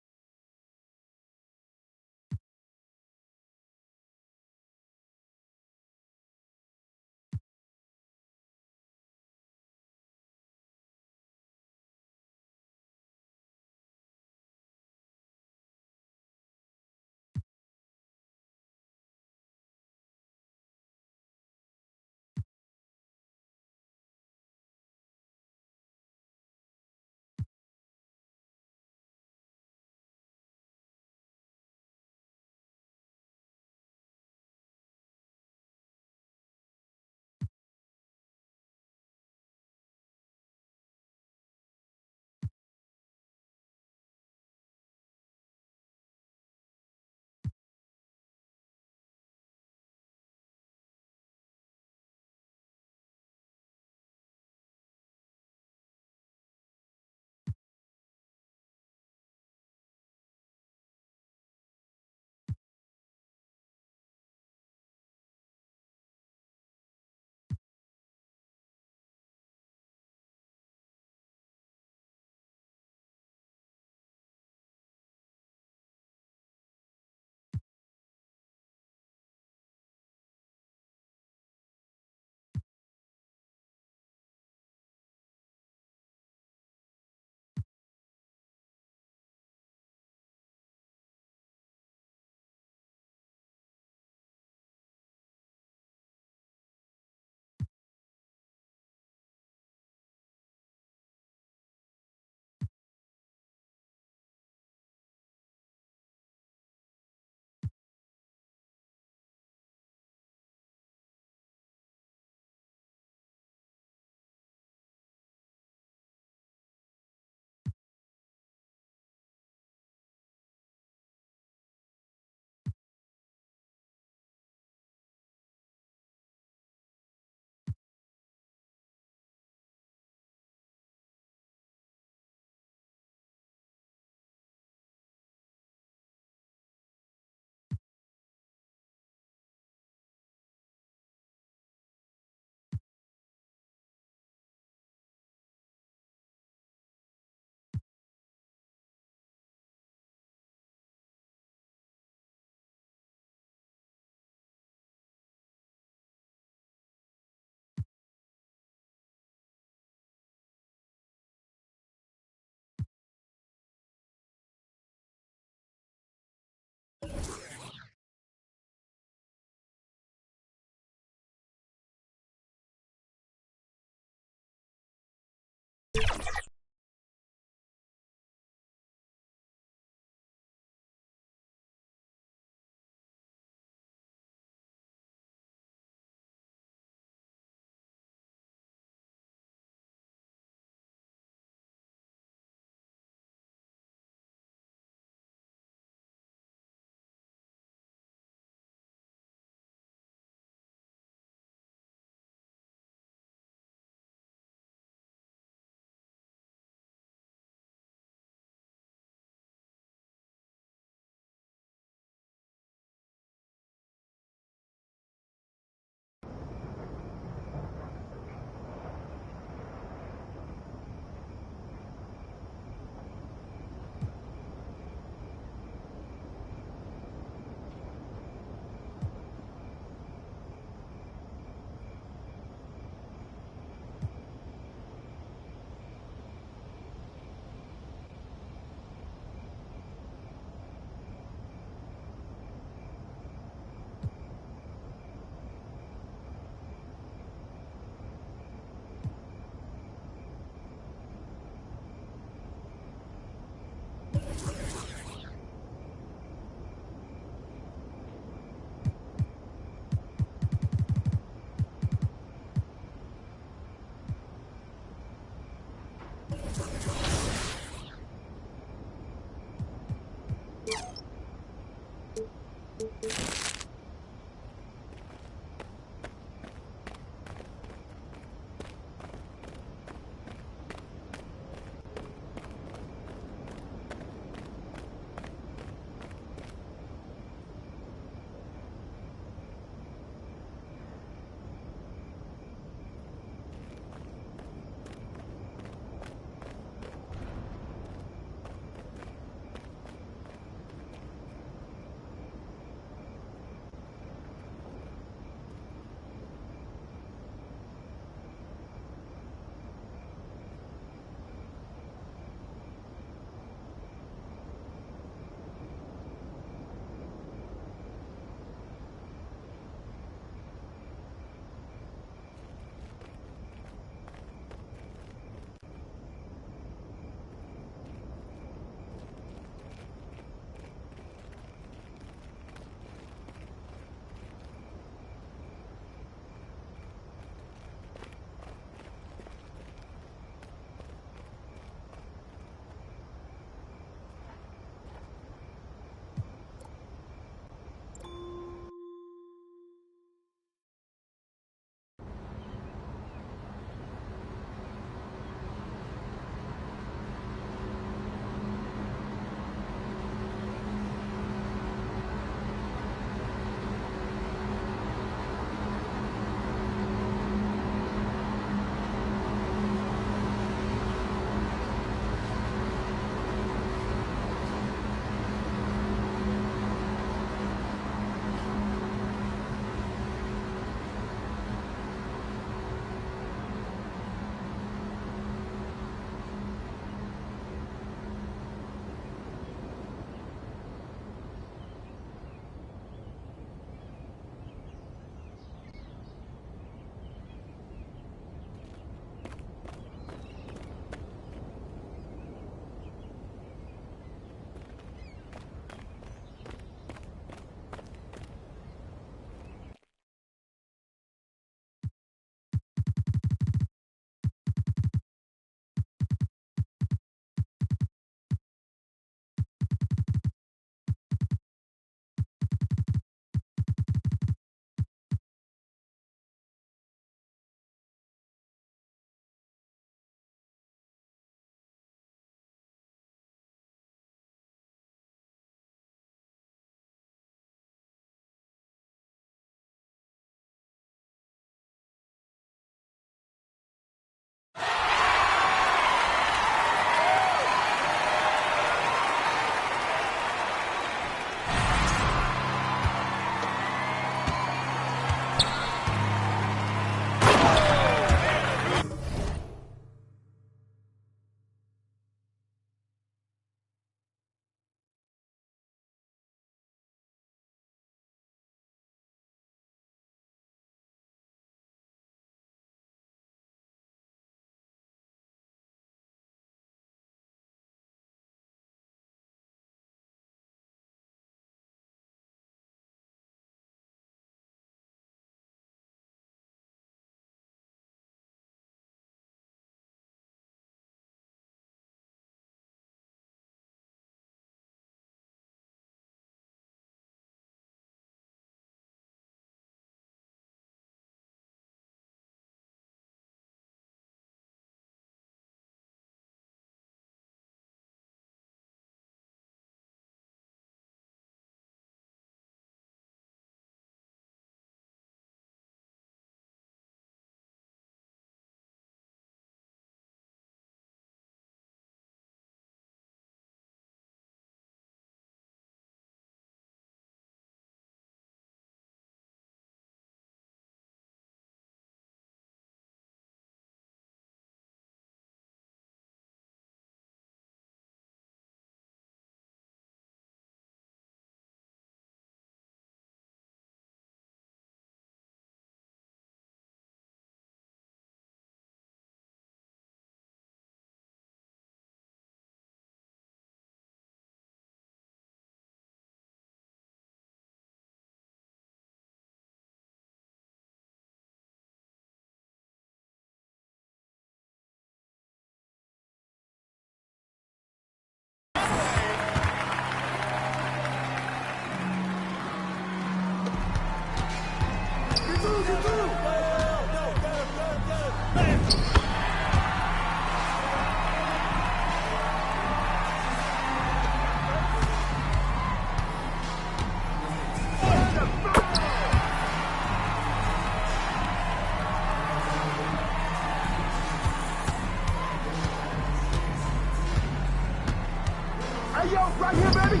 Hey, yo, right here, baby.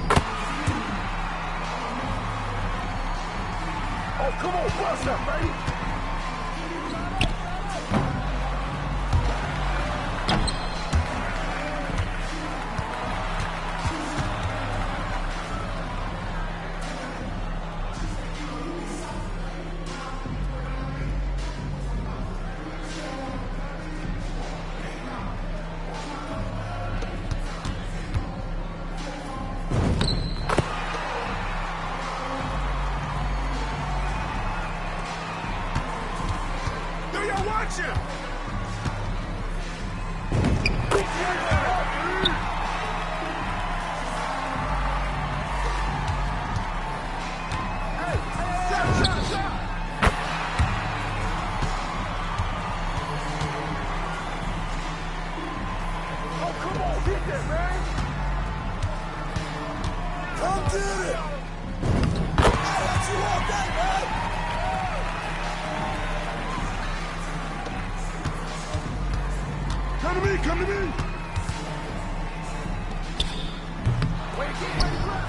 Oh, come on, bust that, baby. Watch him! Oh, come on, get there, man! Come get it! I'll let you all day, man! Come to me, come to me! Wait, get ready, grab!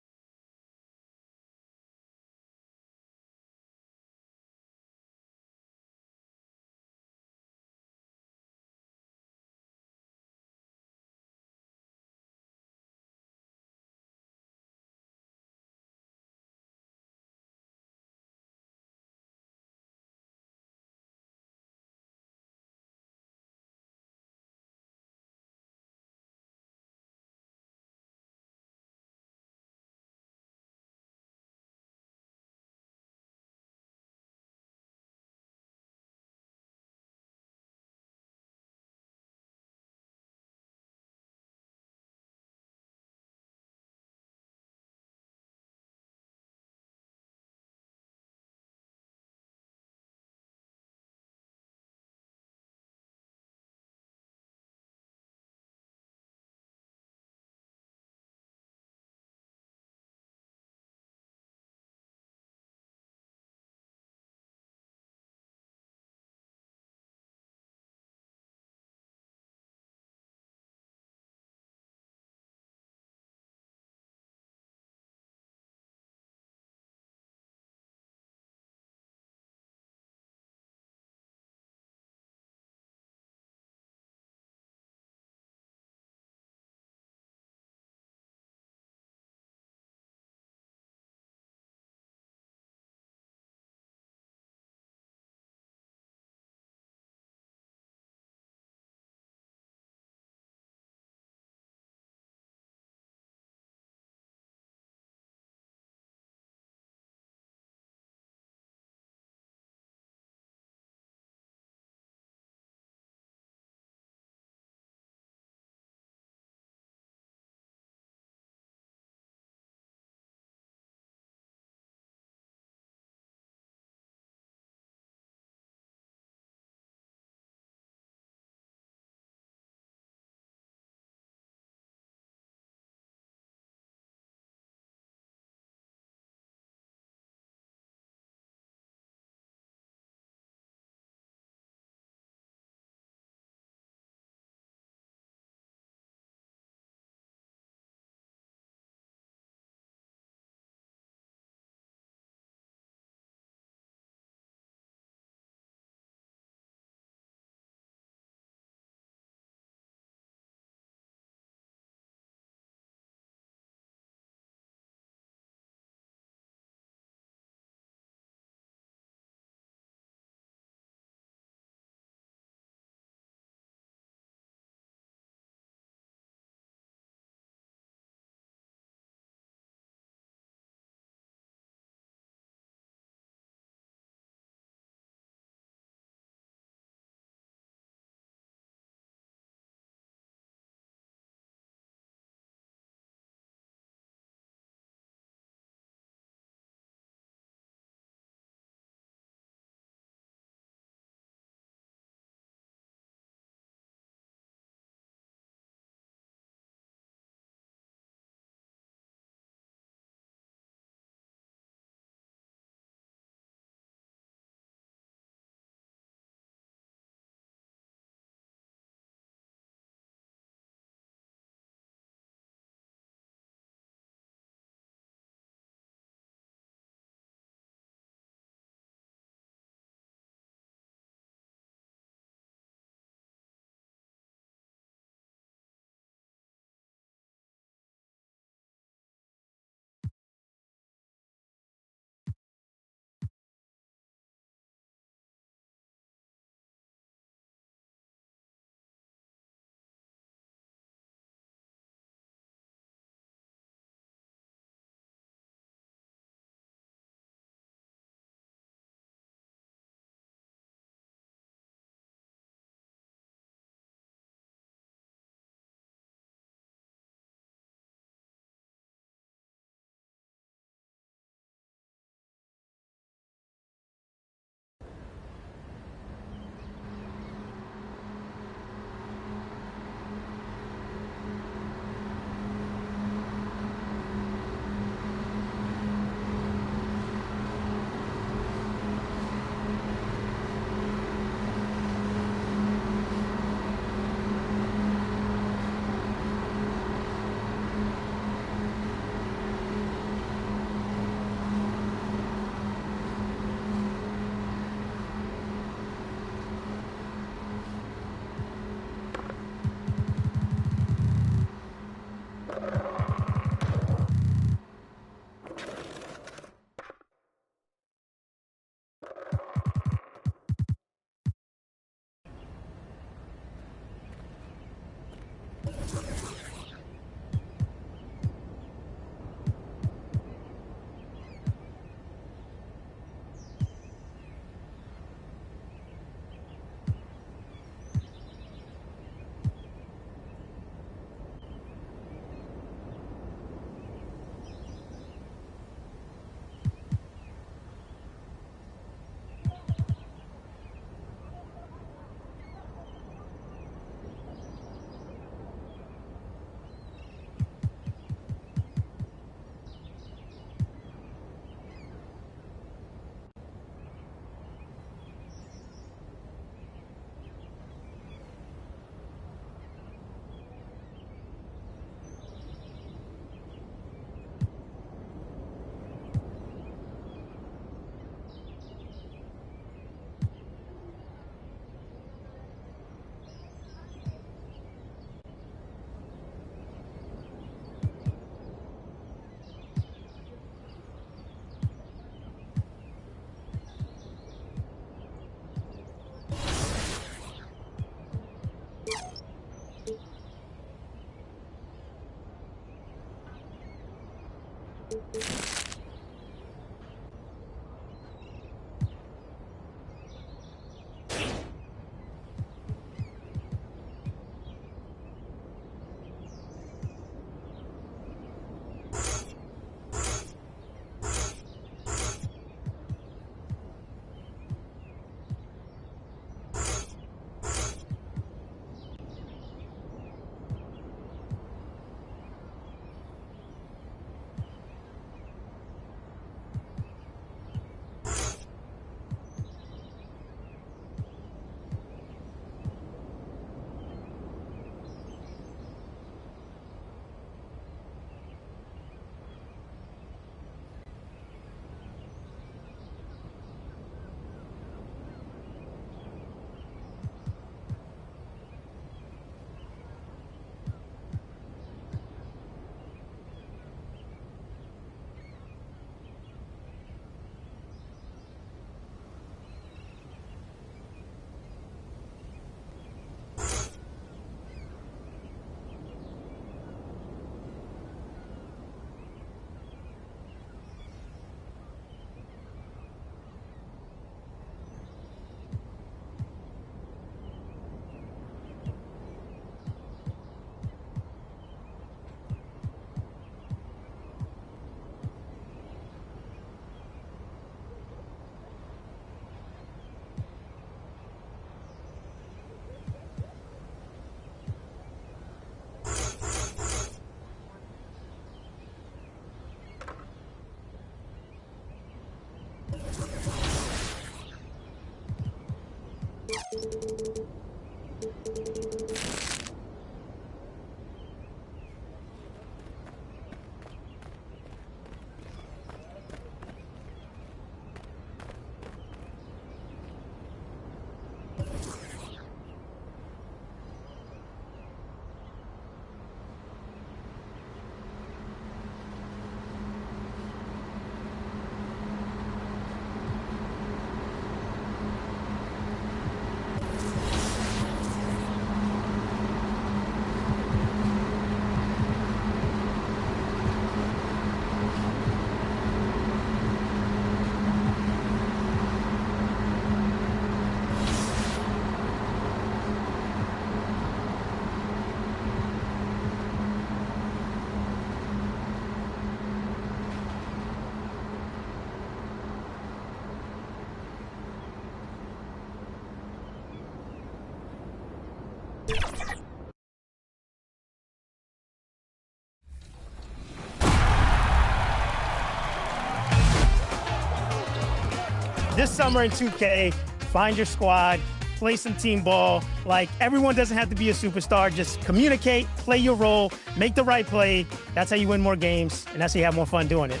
this summer in 2K, find your squad, play some team ball. Like, everyone doesn't have to be a superstar. Just communicate, play your role, make the right play. That's how you win more games, and that's how you have more fun doing it.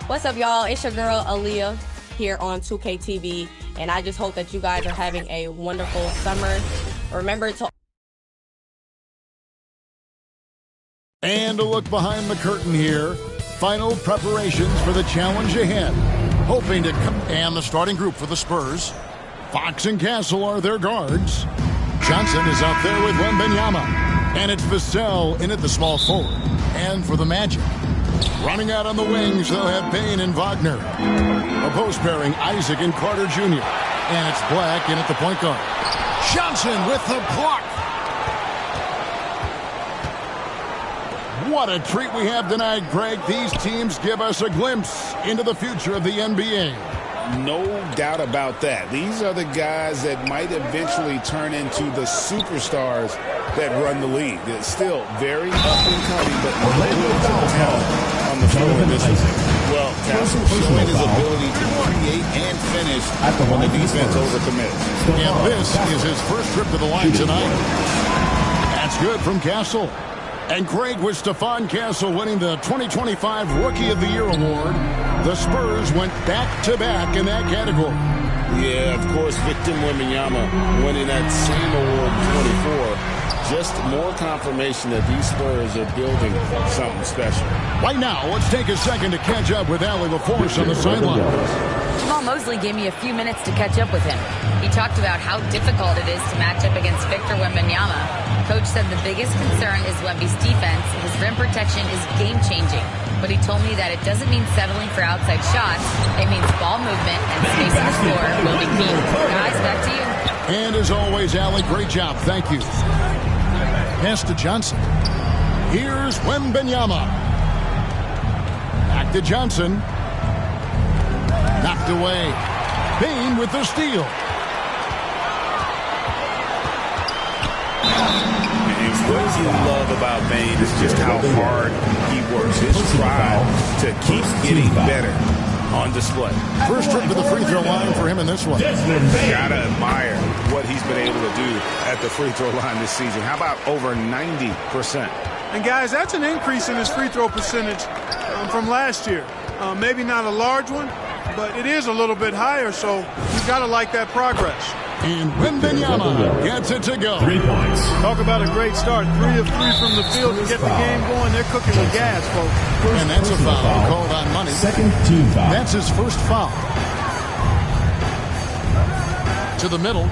What's up, y'all? It's your girl, Aaliyah, here on 2K TV, and I just hope that you guys are having a wonderful summer. Remember to... And a look behind the curtain here. Final preparations for the challenge ahead. Hoping to come... And the starting group for the Spurs. Fox and Castle are their guards. Johnson is out there with Wembanyama. And it's Vassell in at the small forward. And for the Magic, running out on the wings, they'll have Payne and Wagner. A post pairing, Isaac and Carter Jr. And it's Black in at the point guard. Johnson with the block. What a treat we have tonight, Greg. These teams give us a glimpse into the future of the NBA. No doubt about that. These are the guys that might eventually turn into the superstars that run the league. It's still very up and coming, but talent on the floor in this one. Well, Castle showing his ability to create and finish when the defense overcommits. And this is his first trip to the line tonight. That's good from Castle. And Craig, with Stephon Castle winning the 2025 Rookie of the Year award, the Spurs went back-to-back in that category. Yeah, of course, Victor Wembanyama winning that same award in 24. Just more confirmation that these Spurs are building something special. Right now, let's take a second to catch up with Allie LaForce on the sideline. Jamal Mosley gave me a few minutes to catch up with him. He talked about how difficult it is to match up against Victor Wembanyama. Coach said the biggest concern is Wemby's defense. His rim protection is game-changing. But he told me that it doesn't mean settling for outside shots. It means ball movement and spacing the floor will be key. Guys, back to you. And as always, Allie, great job. Thank you. Pass to Johnson. Here's Wembanyama. Back to Johnson. Knocked away. Payne with the steal. What you love about Payne is just how hard he works. His drive to keep getting better on display. First trip to the free throw line for him in this one. Gotta admire what he's been able to do at the free throw line this season. How about over 90%? And guys, that's an increase in his free throw percentage from last year. Maybe not a large one, but it is a little bit higher, so you gotta like that progress. And Wembanyama gets it to go. 3 points. Talk about a great start. 3 of 3 from the field to get the game going. They're cooking with gas, folks. And that's a foul called on Money. Second team foul. That's his first foul. To the middle.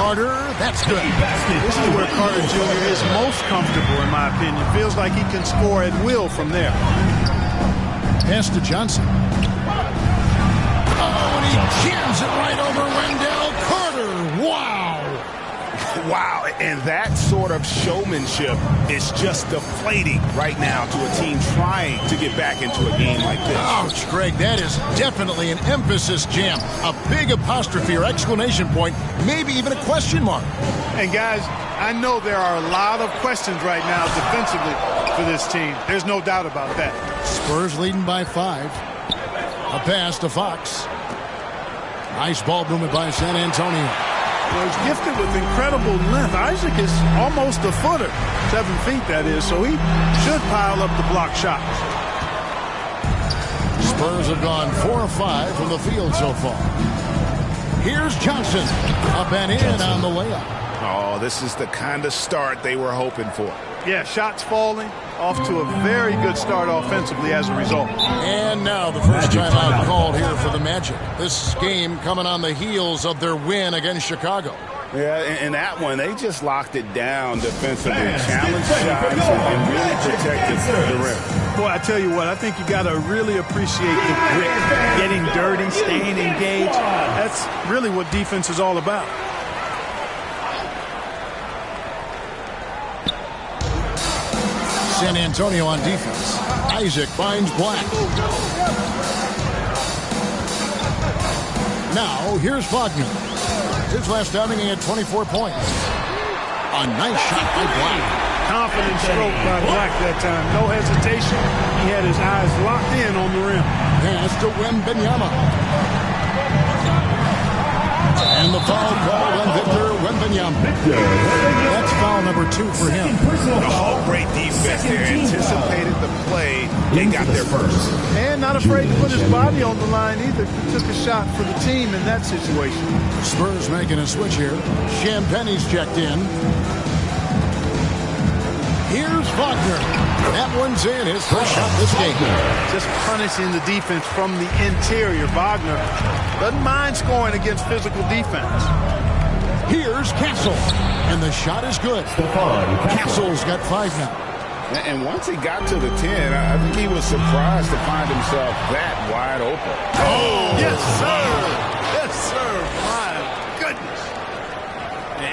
Carter, that's good. This is where Carter Jr. is most comfortable, in my opinion. Feels like he can score at will from there. Pass to Johnson. Oh, and he jams it right over Wendell Carter. Wow. Wow, and that sort of showmanship is just deflating right now to a team trying to get back into a game like this. Ouch, Greg, that is definitely an emphasis jam. A big apostrophe or exclamation point, maybe even a question mark. And guys, I know there are a lot of questions right now defensively for this team. There's no doubt about that. Spurs leading by 5. A pass to Fox. Nice ball movement by San Antonio. Well, he's gifted with incredible length. Isaac is almost a footer, 7 feet that is, so he should pile up the block shots. Spurs have gone 4 of 5 from the field so far. Here's Johnson. Up and in on the layup. Oh, this is the kind of start they were hoping for. Yeah, shots falling. Off to a very good start offensively as a result. And now the first timeout called here for the Magic. This game coming on the heels of their win against Chicago. Yeah, in that one, they just locked it down defensively. Challenged shots and really protected the rim. Boy, I tell you what, I think you got to really appreciate the grit, getting dirty, staying engaged. That's really what defense is all about. San Antonio on defense. Isaac finds Black. Now, here's Wagner. His last outing, he had 24 points. A nice shot by Black. confident stroke by Black that time. No hesitation. He had his eyes locked in on the rim. Pass to Wembanyama. And the foul called on Victor Wembanyama. That's foul number 2 for him. Oh, great defense there. Anticipated the play. They got there first. And not afraid to put his body on the line either. He took a shot for the team in that situation. Spurs making a switch here. Champagne's checked in. Here's Wagner. That one's in. His first shot this game. Just punishing the defense from the interior. Wagner doesn't mind scoring against physical defense. Here's Castle. And the shot is good. Castle's got 5 now. And once he got to the 10, I think he was surprised to find himself that wide open. Oh, yes, sir. Yes, sir. My goodness.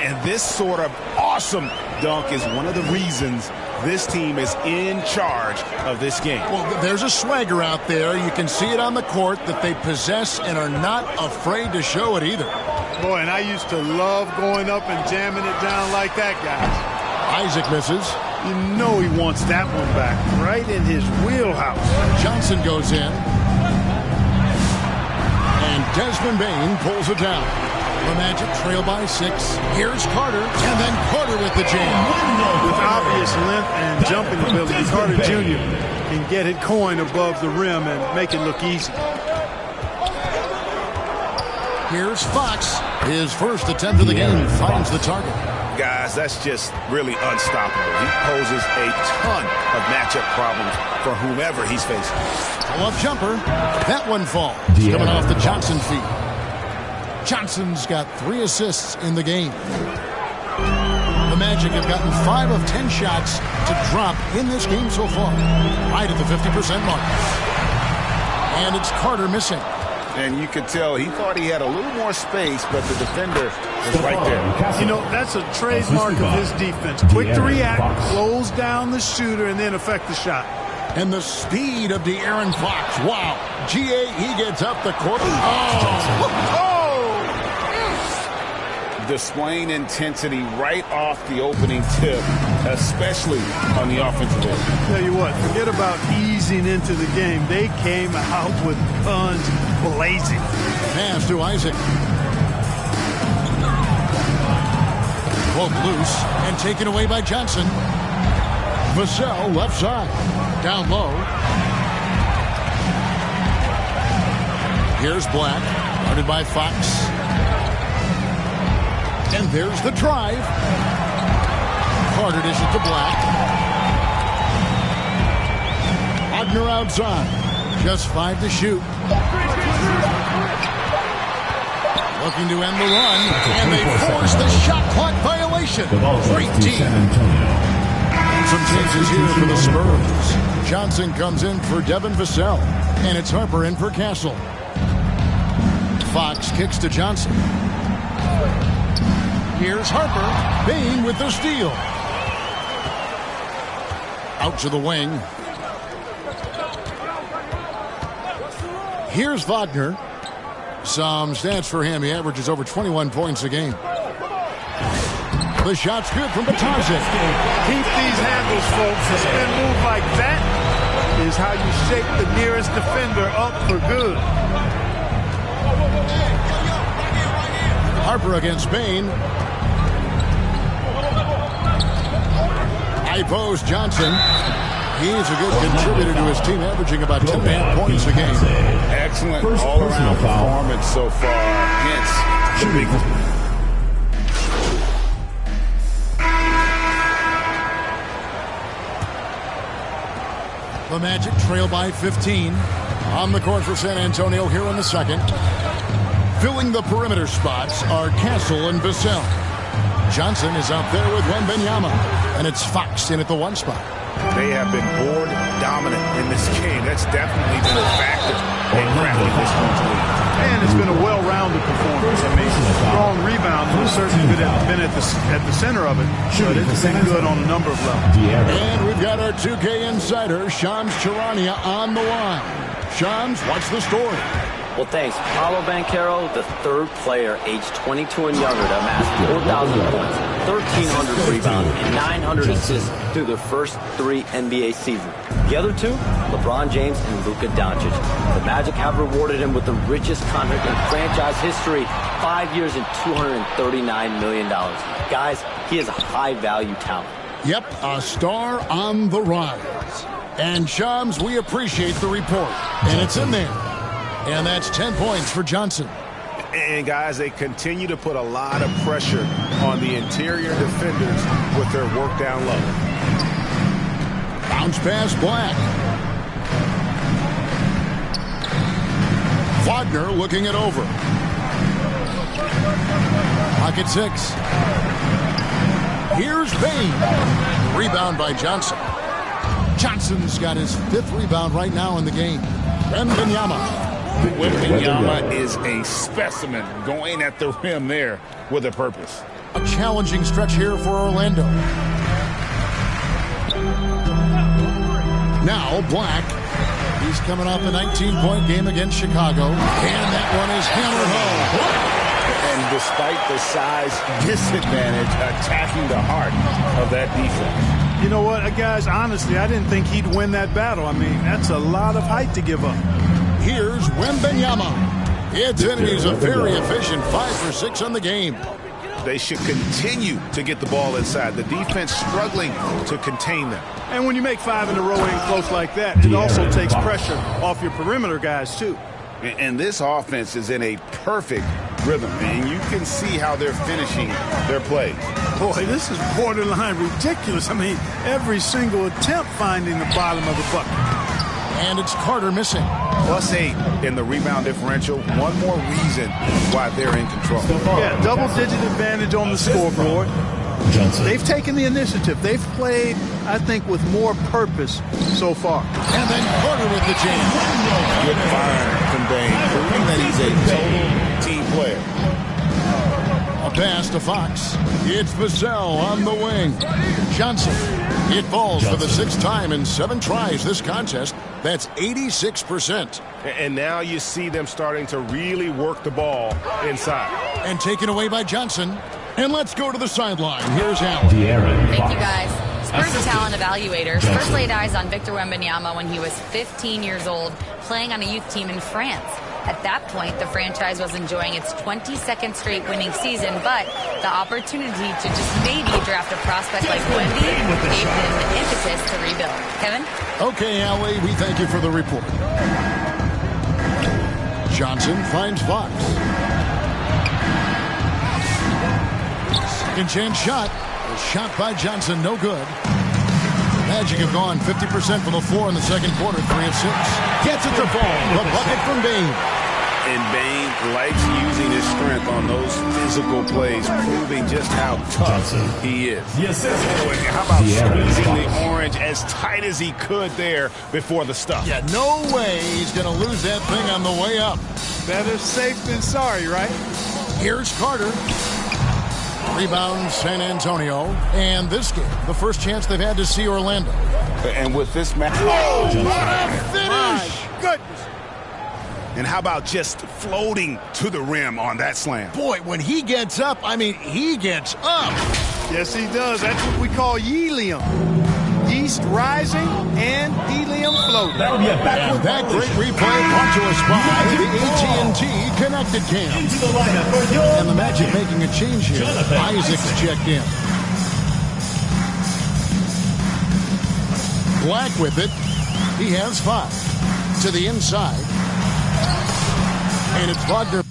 And this sort of awesome dunk is one of the reasons this team is in charge of this game. Well, there's a swagger out there. You can see it on the court that they possess and are not afraid to show it either. Boy, and I used to love going up and jamming it down like that, guys. Isaac misses. You know he wants that one back, right in his wheelhouse. Johnson goes in. And Desmond Bane pulls it down. The Magic trail by 6. Here's Carter, and then Carter with the jam. With obvious length and jumping ability, Carter Jr. can get it going above the rim and make it look easy. Here's Fox. His first attempt of the game finds the target. Guys, that's just really unstoppable. He poses a ton of matchup problems for whomever he's facing. Pull-up jumper. That one falls. Coming off the Johnson feed. Johnson's got 3 assists in the game. The Magic have gotten 5 of 10 shots to drop in this game so far. Right at the 50% mark. And it's Carter missing. And you could tell he thought he had a little more space, but the defender was right there. You know, that's a trademark of his defense. Quick to react, close down the shooter, and then affect the shot. And the speed of De'Aaron Fox. Wow. G.A., he gets up the court. Displaying intensity right off the opening tip, especially on the offensive end. Tell you what, forget about easing into the game. They came out with guns blazing. Pass to Isaac. Pulled loose and taken away by Johnson. Vassell left side. Down low. Here's Black. Guarded by Fox. And there's the drive. Carter dishes to Black. Wagner outside. Just 5 to shoot. Looking to end the run. And they force the shot clock violation. Great team. Some changes here for the Spurs. Johnson comes in for Devin Vassell. And it's Harper in for Castle. Fox kicks to Johnson. Here's Harper. Bane with the steal. Out to the wing. Here's Wagner. Some stats for him. He averages over 21 points a game. The shot's good from Batazic. Keep these handles, folks. A spin move like that is how you shake the nearest defender up for good. Harper against Bane. High post Johnson. He's a good contributor to his team, averaging about 10.5 points a game. Excellent all-around performance so far. Hence the big. The Magic trail by 15. On the court for San Antonio here in the second. Filling the perimeter spots are Castle and Vassell. Johnson is out there with Wembanyama. And it's Fox in at the 1 spot. They have been board dominant in this game. That's definitely been a factor in cracking this one's lead. And it's been a well-rounded performance. I mean, strong rebound has certainly been at the center of it, but it's been good on a number of levels. And we've got our 2K insider, Shams Charania, on the line. Shams, what's the story? Well, thanks. Paolo Banchero, the 3rd player aged 22 and younger to amass 4,000 points. 1,300 rebounds and 900 assists through their first 3 NBA seasons. The other two, LeBron James and Luka Doncic. The Magic have rewarded him with the richest contract in franchise history, 5 years and $239 million. Guys, he is a high-value talent. Yep, a star on the rise. And Shams, we appreciate the report. And it's in there. And that's 10 points for Johnson. And guys, they continue to put a lot of pressure on the interior defenders with their work down low. Bounce pass, Black. Wagner looking it over. Pocket 6. Here's Bain. Rebound by Johnson. Johnson's got his 5th rebound right now in the game. Wembanyama. Wembanyama is a specimen going at the rim there with a purpose. A challenging stretch here for Orlando. Now Black. He's coming off a 19-point game against Chicago. And that one is hammered home. And despite the size disadvantage, attacking the heart of that defense. You know what, guys, honestly, I didn't think he'd win that battle. I mean, that's a lot of height to give up. Here's Wembanyama. It's in, and he's a very efficient 5 for 6 on the game. They should continue to get the ball inside. The defense struggling to contain them. And when you make 5 in a row in close like that, it also takes pressure off your perimeter guys, too. And this offense is in a perfect rhythm, and you can see how they're finishing their plays. Boy, this is borderline ridiculous. I mean, every single attempt finding the bottom of the bucket. And it's Carter missing. +8 in the rebound differential. One more reason why they're in control. Yeah, double-digit advantage on the scoreboard. They've taken the initiative. They've played, I think, with more purpose so far. And then Carter with the jam. Good find from Bain, proving that he's a total team player. A pass to Fox. It's Vassell on the wing. Johnson. It falls for the 6th time in 7 tries this contest. That's 86%. And now you see them starting to really work the ball inside. And taken away by Johnson. And let's go to the sideline. Here's Allen. Thank you, guys. Spurs talent evaluators first laid eyes on Victor Wembanyama when he was 15 years old, playing on a youth team in France. At that point, the franchise was enjoying its 22nd straight winning season, but the opportunity to just maybe draft a prospect like Wemby gave them the impetus to rebuild. Kevin? Okay, Allie, we thank you for the report. Johnson finds Fox. Second chance shot. A shot by Johnson, no good. Magic have gone 50% from the floor in the second quarter, 3 of 6. Gets it to fall. The bucket from Bain. And Bain likes using his strength on those physical plays, proving just how tough he is. Yes, sir. How about squeezing the orange as tight as he could there before the stuff? Yeah, no way he's going to lose that thing on the way up. Better safe than sorry, right? Here's Carter. Rebound San Antonio. And this game, the first chance they've had to see Orlando. And with this match... Oh, what a finish! My goodness. And how about just floating to the rim on that slam? Boy, when he gets up, I mean, he gets up. Yes, he does. That's what we call helium. Yeast rising and helium floating. That'll be a And that great replay brought to us by the AT&T Connected Cam. Into the lineup for your And the Magic making a change here. Isaac's checked in. Black with it. He has 5. To the inside. And it's Wagner.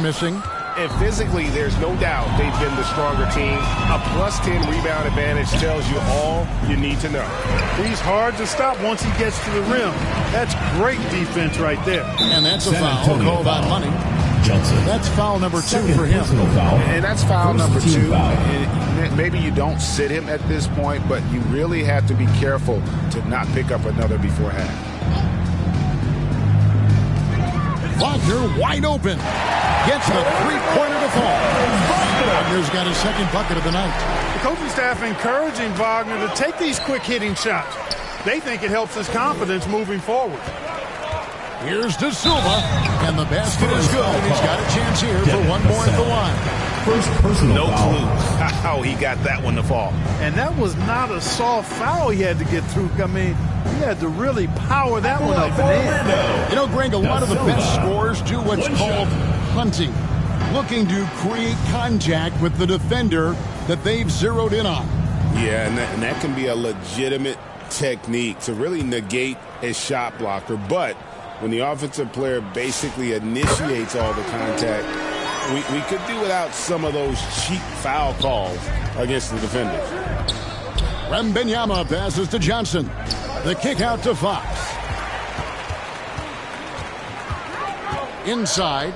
missing. And physically, there's no doubt they've been the stronger team. A +10 rebound advantage tells you all you need to know. He's hard to stop once he gets to the rim. That's great defense right there. And that's a foul called on Money. Johnson. That's foul number 2 for him. And that's foul number 2. And maybe you don't sit him at this point, but you really have to be careful to not pick up another before half. Wagner wide open. Gets the three-pointer to fall. Wagner's got his second bucket of the night. The coaching staff encouraging Wagner to take these quick-hitting shots. They think it helps his confidence moving forward. Here's De Silva, and the basket is good. He's got a chance here for one more at the line. First personal No foul. clue how he got that one to fall. And that was not a soft foul he had to get through. I mean, he had to really power that one up and in. You know, Greg, a lot of the best scorers do what's called hunting, looking to create contact with the defender that they've zeroed in on. Yeah, and that can be a legitimate technique to really negate a shot blocker. But when the offensive player basically initiates all the contact, we could do without some of those cheap foul calls against the defenders. Wembanyama passes to Johnson. The kick out to Fox. Inside.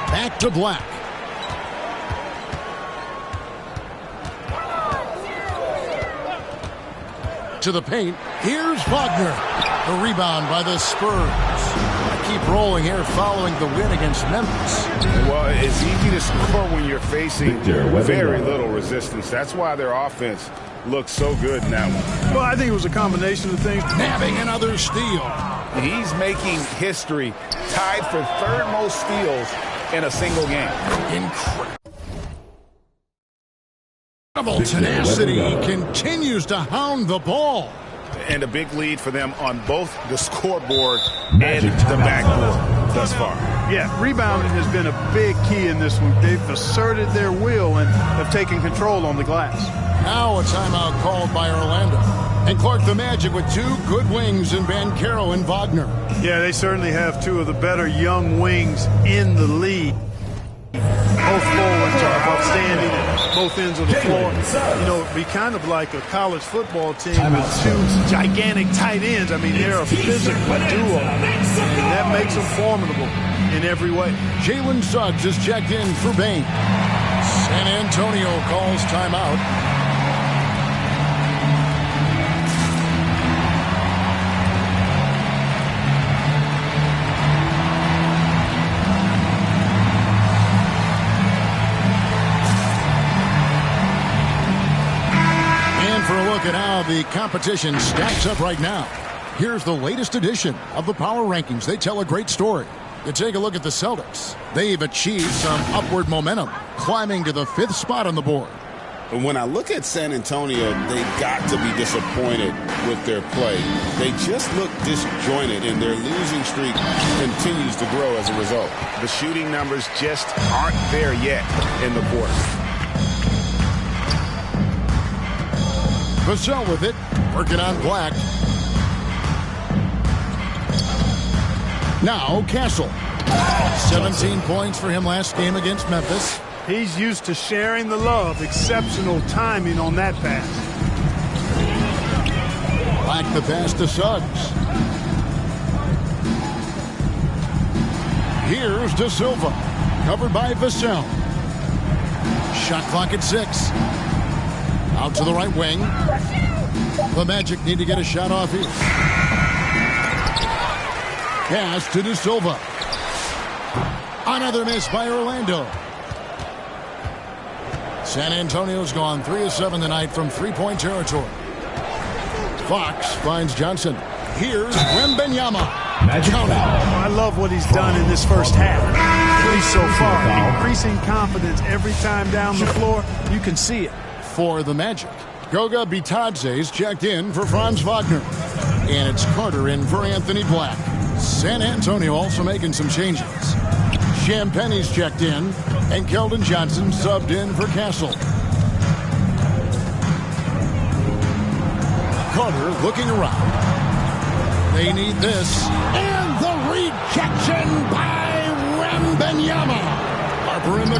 Back to Black. To the paint. Here's Wagner. The rebound by the Spurs. Keep rolling here following the win against Memphis. Well, it's easy to score when you're facing very little resistance. That's why their offense looks so good in that one. Well, I think it was a combination of things. Nabbing another steal. He's making history, tied for third most steals in a single game. Incredible tenacity. Continues to hound the ball. And a big lead for them on both the scoreboard and the backboard thus far. Yeah, rebounding has been a big key in this one. They've asserted their will and have taken control on the glass. Now a timeout called by Orlando. And Clark, the Magic with two good wings in Banchero and Wagner. Yeah, they certainly have two of the better young wings in the league. Both forwards are outstanding at both ends of the floor. You know, it'd be kind of like a college football team with two gigantic tight ends. I mean, they're a physical duo, and that makes them formidable in every way. Jalen Suggs is checked in for Bain. San Antonio calls timeout. For a look at how the competition stacks up right now. Here's the latest edition of the Power Rankings. They tell a great story. You take a look at the Celtics. They've achieved some upward momentum, climbing to the 5th spot on the board. When I look at San Antonio, they've got to be disappointed with their play. They just look disjointed, and their losing streak continues to grow as a result. The shooting numbers just aren't there yet in the quarter. Vassell with it, working on Black. Now Castle. 17 points for him last game against Memphis. He's used to sharing the love. Exceptional timing on that pass. Black the pass to Suggs. Here's De Silva. Covered by Vassell. Shot clock at 6. Out to the right wing. The Magic need to get a shot off here. Pass to De Silva. Another miss by Orlando. San Antonio's gone 3 of 7 tonight from three-point territory. Fox finds Johnson. Here's Wembanyama. Magic foul. I love what he's done in this first half. At least so far. Increasing confidence every time down the floor. You can see it. For the Magic, Goga Bitadze's checked in for Franz Wagner. And it's Carter in for Anthony Black. San Antonio also making some changes. Champagne's checked in, and Keldon Johnson subbed in for Castle. Carter looking around. They need this. And the rejection by Wembanyama.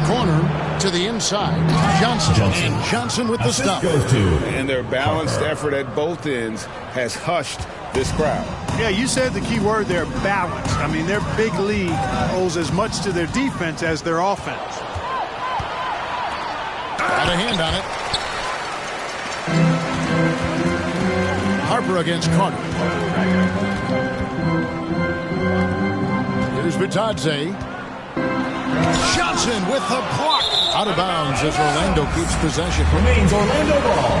corner to the inside. Johnson. And Johnson with the stop. And their balanced effort at both ends has hushed this crowd. Yeah, you said the key word there, balance. I mean, their big lead owes as much to their defense as their offense. Got a hand on it. Harper against Carter. Here's Vitadze. Johnson with the block. Out of bounds as Orlando keeps possession. Remains Orlando ball.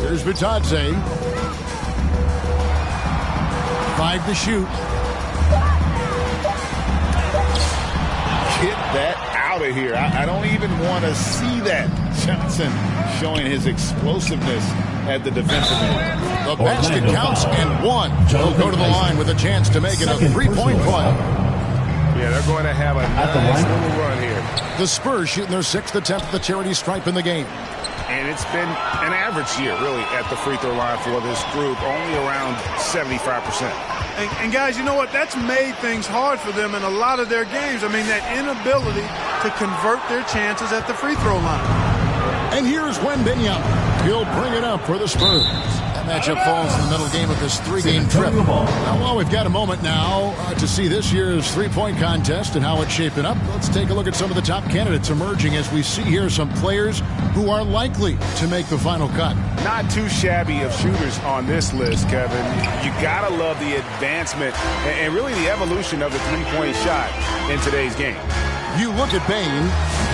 Here's Vitadze. 5 to shoot. Get that out of here. I don't even want to see that. Johnson showing his explosiveness at the defensive end. The basket counts and one. He'll go to the line with a chance to make it a three-point play. Yeah, they're going to have a nice little run here. The Spurs shooting their 6th attempt at the charity stripe in the game. And it's been an average year, really, at the free throw line for this group, only around 75%. And guys, you know what? That's made things hard for them in a lot of their games. I mean, that inability to convert their chances at the free throw line. And here's Wembanyama. He'll bring it up for the Spurs. That matchup falls in the middle game of this 3-game trip. Now, while we've got a moment now to see this year's three-point contest and how it's shaping up, let's take a look at some of the top candidates emerging as we see here some players who are likely to make the final cut. Not too shabby of shooters on this list, Kevin. You got to love the advancement and really the evolution of the three-point shot in today's game. You look at Bane,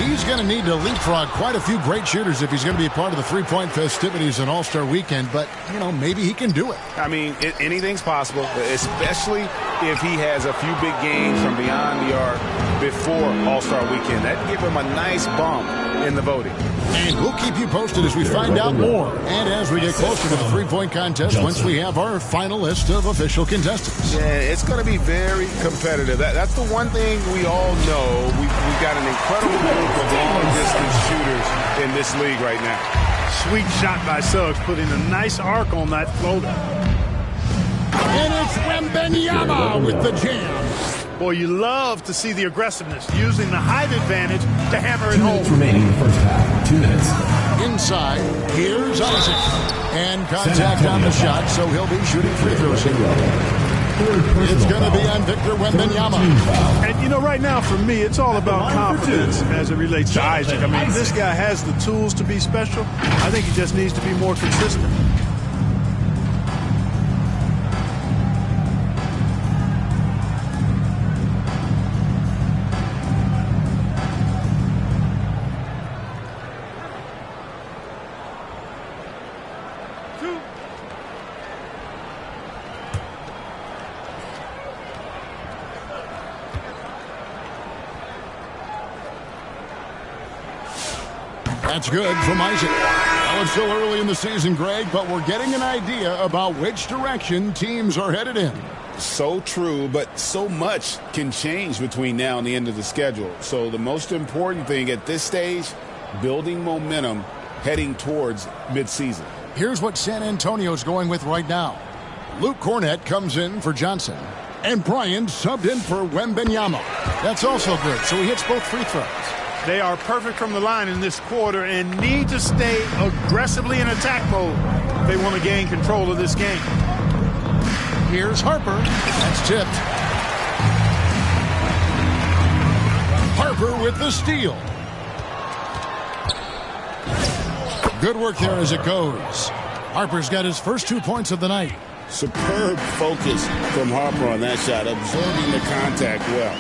he's going to need to leapfrog quite a few great shooters if he's going to be a part of the three-point festivities on All-Star Weekend, but, you know, maybe he can do it. I mean, anything's possible, especially if he has a few big games from beyond the arc before All-Star Weekend. That'd give him a nice bump in the voting. And we'll keep you posted as we find out more and as we get closer to the three-point contest once we have our final list of official contestants. Yeah, it's going to be very competitive. That's the one thing we all know. We've got an incredible group of long-distance shooters in this league right now. Sweet shot by Suggs, putting a nice arc on that floater. And it's Wembanyama with the jam. Boy, you love to see the aggressiveness, using the height advantage to hammer it home. 2 minutes remaining in the first half. 2 minutes. Inside, here's Isaac. And contact on the shot, so he'll be shooting free throws here. It's going to be on Victor Wembanyama. And, you know, right now for me, it's all about confidence as it relates to Isaac. I mean, this guy has the tools to be special. I think he just needs to be more consistent. That's good from Isaac. Well, it's still early in the season, Greg, but we're getting an idea about which direction teams are headed in. So true, but so much can change between now and the end of the schedule. So the most important thing at this stage, building momentum heading towards midseason. Here's what San Antonio's going with right now. Luke Cornett comes in for Johnson. And Bryant subbed in for Wembanyama. That's also good, so he hits both free throws. They are perfect from the line in this quarter and need to stay aggressively in attack mode if they want to gain control of this game. Here's Harper. That's tipped. Harper with the steal. Good work there as it goes. Harper's got his first 2 points of the night. Superb focus from Harper on that shot, absorbing the contact well.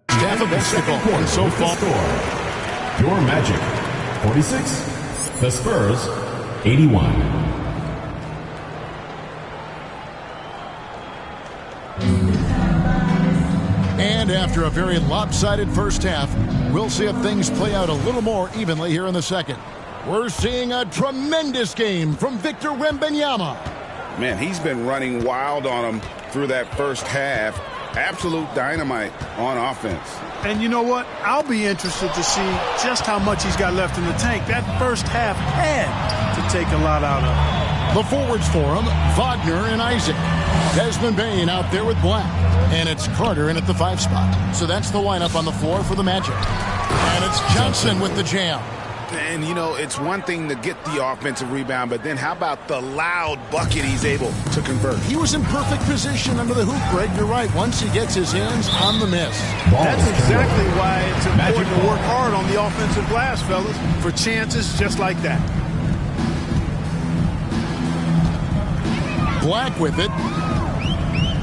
Half of basketball so far. Your Magic 46, the Spurs 81. And after a very lopsided first half, we'll see if things play out a little more evenly here in the second. We're seeing a tremendous game from Victor Wembanyama. Man, he's been running wild on him through that first half. Absolute dynamite on offense. And you know what? I'll be interested to see just how much he's got left in the tank. That first half had to take a lot out of him. The forwards for him, Wagner and Isaac. Desmond Bain out there with Black. And it's Carter in at the 5 spot. So that's the lineup on the floor for the Magic. And it's Johnson with the jam. And, you know, it's one thing to get the offensive rebound, but then how about the loud bucket he's able to convert? He was in perfect position under the hoop, Greg. You're right. Once he gets his hands on the miss. That's exactly why it's important to work hard on the offensive glass, fellas, for chances just like that. Black with it.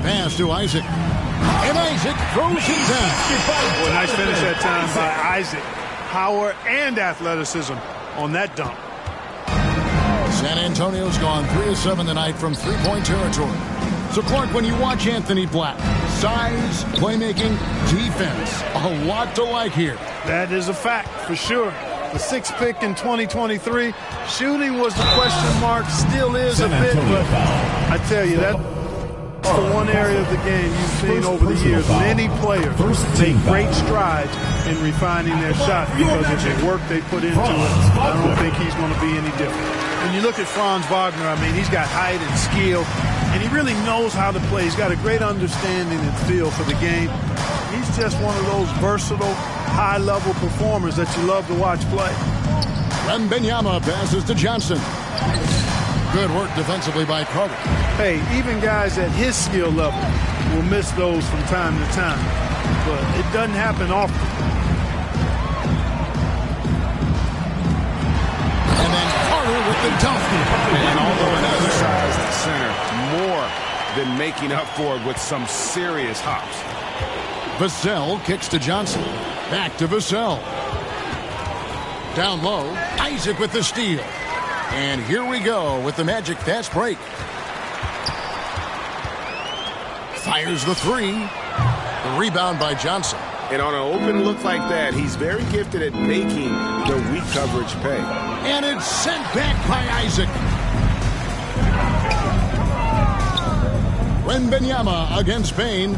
Pass to Isaac. And Isaac throws it down. Well, nice finish that time by Isaac. Power and athleticism on that dunk. San Antonio's gone 3 of 7 tonight from three-point territory. So, Clark, when you watch Anthony Black, size, playmaking, defense, a lot to like here. That is a fact, for sure. The 6th pick in 2023. Shooting was the question mark, still is a bit, but I tell you, that's the one area of the game you've seen over the years. Many players take great strides in refining their shot because of the work they put into it. I don't think he's going to be any different. When you look at Franz Wagner, I mean, he's got height and skill, and he really knows how to play. He's got a great understanding and feel for the game. He's just one of those versatile, high-level performers that you love to watch play. Wembanyama passes to Johnson. Good work defensively by Carter. Hey, even guys at his skill level will miss those from time to time, but it doesn't happen often. And then Carter with the dunk. And although an undersized center, more than making up for it with some serious hops. Vassell kicks to Johnson. Back to Vassell. Down low, Isaac with the steal. And here we go with the Magic fast break. Fires the 3. The rebound by Johnson. And on an open look like that, he's very gifted at making the weak coverage pay. And it's sent back by Isaac. Wembanyama against Bain.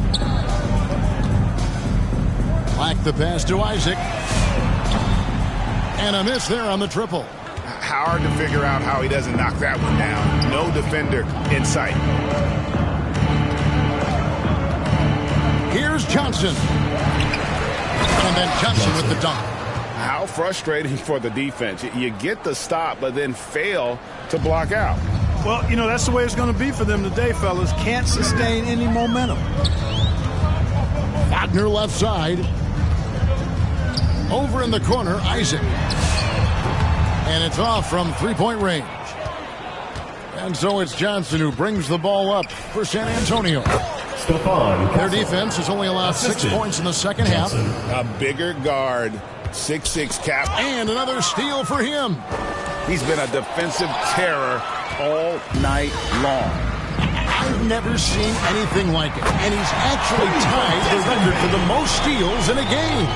Black the pass to Isaac. And a miss there on the triple. Hard to figure out how he doesn't knock that one down. No defender in sight. Here's Johnson. And then Johnson with the dunk. How frustrating for the defense. You get the stop, but then fail to block out. Well, you know, that's the way it's going to be for them today, fellas. Can't sustain any momentum. Wagner left side. Over in the corner, Isaac. And it's off from three-point range. And so it's Johnson who brings the ball up for San Antonio. Their defense has only allowed 6 points in the second half. A bigger guard, 6'6" cap. And another steal for him. He's been a defensive terror all night long. I've never seen anything like it. And he's actually tied the record for the most steals in a game.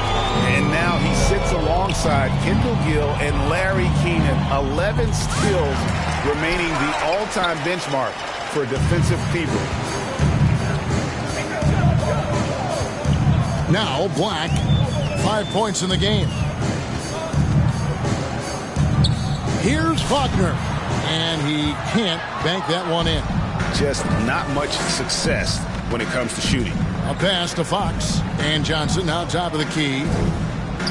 And now he sits alongside Kendall Gill and Larry Keenan. 11 steals remaining the all-time benchmark for defensive people. Now Black, 5 points in the game. Here's Wagner. And he can't bank that one in. Just not much success when it comes to shooting. A pass to Fox. And Johnson now top of the key.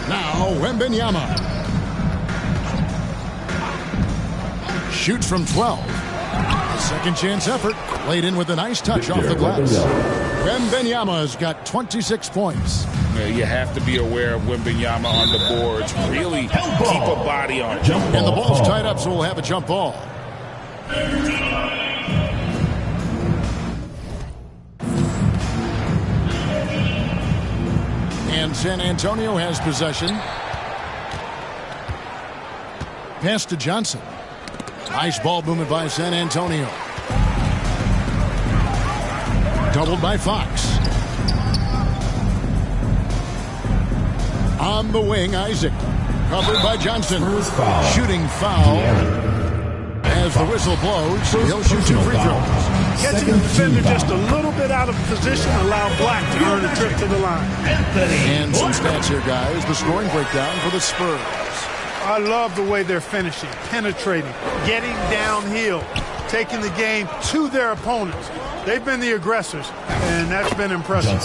Now Wembanyama. Shoots from 12. Second chance effort. Laid in with a nice touch off the glass. Wembanyama's got 26 points. You have to be aware of Wembanyama on the boards. Really keep a body on it. And the ball's tied up, so we'll have a jump ball. And San Antonio has possession. Pass to Johnson. Nice ball movement by San Antonio. Doubled by Fox. On the wing, Isaac. Covered by Johnson. Shooting foul. As the whistle. whistle blows. He'll shoot 2 free throws. Catching the defender just a little bit out of position allowed Black to earn a trip to the line. And some stats here, guys. The scoring breakdown for the Spurs. I love the way they're finishing, penetrating, getting downhill, taking the game to their opponents. They've been the aggressors, and that's been impressive.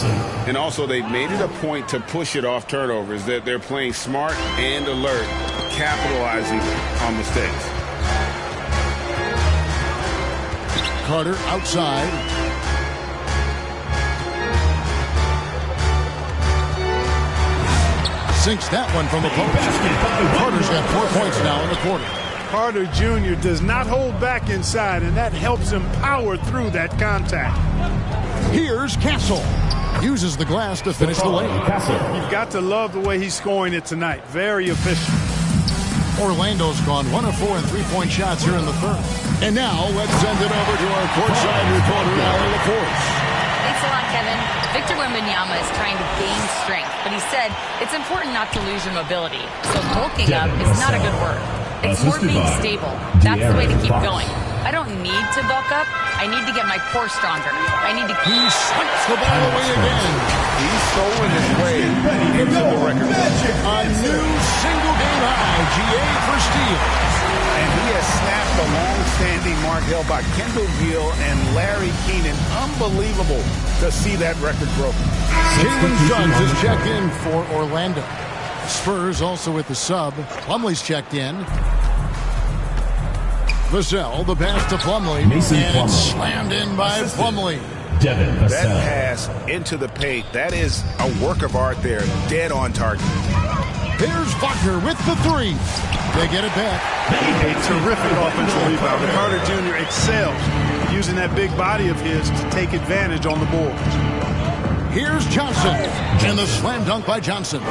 And also, they've made it a point to push it off turnovers, that they're playing smart and alert, capitalizing on mistakes. Carter outside. Sinks that one from the post. Carter's got 4 points now in the quarter. Carter Jr. does not hold back inside, and that helps him power through that contact. Here's Castle. Uses the glass to finish the lane. You've got to love the way he's scoring it tonight. Very efficient. Orlando's gone 1 of 4 in 3-point shots here in the third. And now let's send it over to our courtside reporter, Allie LaForce. Thanks a lot, Kevin. Victor Wembanyama is trying to gain strength, but he said it's important not to lose your mobility. So bulking up is not a good word. It's more being stable. That's the way to keep going. I don't need to bulk up. I need to get my core stronger. I need to... He swipes the ball away again. He's stolen his way into the record. A new single-game high, GA for steals. And he has snapped the long-standing mark held by Kendall Gill and Larry Keenan. Unbelievable to see that record broken. Jalen Suggs is checked in for Orlando. Spurs also with the sub. Plumlee's checked in. Vassell, the pass to Plumlee. And it's slammed in by Plumlee. That pass into the paint, that is a work of art there. Dead on target. There's Wagner with the 3. They get it back. A terrific offensive rebound. Carter Jr. excels using that big body of his to take advantage on the boards. Here's Johnson. And the slam dunk by Johnson.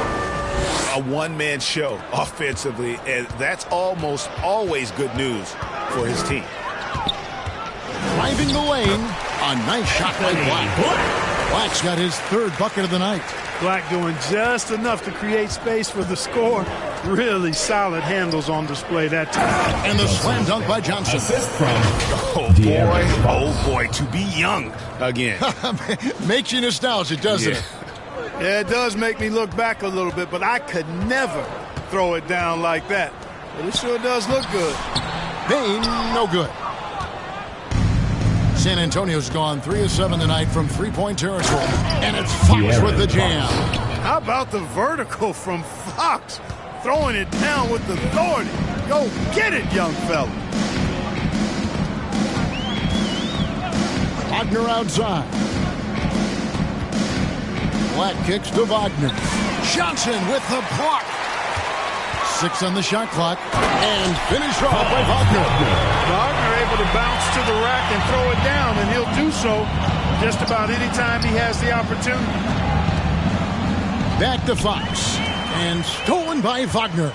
A one-man show offensively, and that's almost always good news for his team. Driving the lane, a nice shot by Black. Black's got his 3rd bucket of the night. Black doing just enough to create space for the score. Really solid handles on display that time. And the slam dunk by Johnson. Oh boy, to be young again. Makes you nostalgic, doesn't it? Yeah, it does make me look back a little bit, but I could never throw it down like that. But it sure does look good. Payne, no good. San Antonio's gone 3 of 7 tonight from 3-point territory. And it's Fox with the jam. How about the vertical from Fox? Throwing it down with authority. Go get it, young fella. Wagner outside. Black kicks to Wagner. Johnson with the block. 6 on the shot clock. And finished off by Wagner. Wagner able to bounce to the rack and throw it down, and he'll do so just about any time he has the opportunity. Back to Fox. And stolen by Wagner.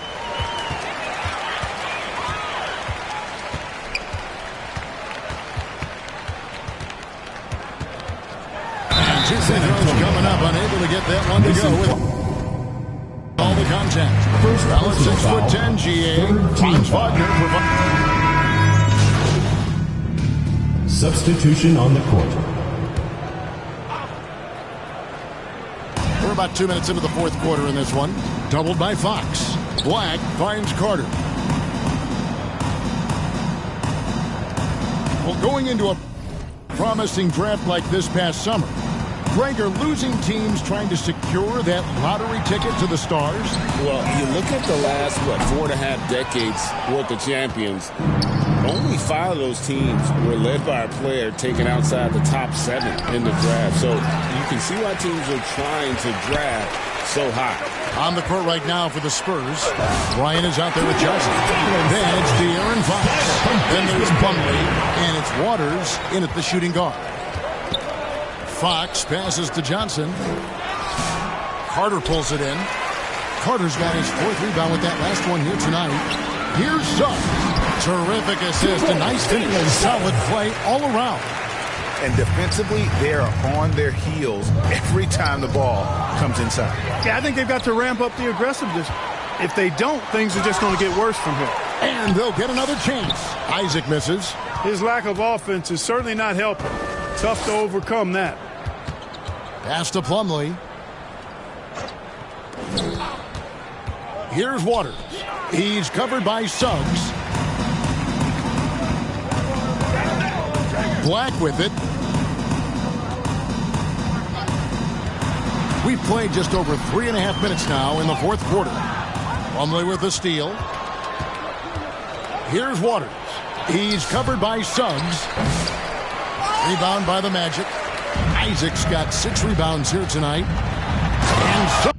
And 2 free throws coming up, unable to get that one to go with all the contact. Well, 6'10", GA. James Wagner provides. Substitution on the court. We're about 2 minutes into the 4th quarter in this one. Doubled by Fox. Black finds Carter. Well, going into a promising draft like this past summer, Greg, are losing teams trying to secure that lottery ticket to the stars? Well, you look at the last, 4.5 decades worth of champions. Only 5 of those teams were led by a player taken outside the top 7 in the draft. So you can see why teams are trying to draft so high. On the court right now for the Spurs, Ryan is out there with Johnson. Then it's De'Aaron Fox. Then there's Plumlee, and it's Waters in at the shooting guard. Fox passes to Johnson. Carter pulls it in. Carter's got his 4th rebound with that last one here tonight. Here's Suggs. Terrific assist, a nice finish, solid play all around. And defensively, they're on their heels every time the ball comes inside. Yeah, I think they've got to ramp up the aggressiveness. If they don't, things are just going to get worse from here. And they'll get another chance. Isaac misses. His lack of offense is certainly not helping. Tough to overcome that. Pass to Plumlee. Here's Waters. He's covered by Suggs. Black with it. We've played just over 3.5 minutes now in the fourth quarter. Plumlee with the steal. Here's Waters. He's covered by Suggs. Rebound by the Magic. Isaac's got 6 rebounds here tonight. And Suggs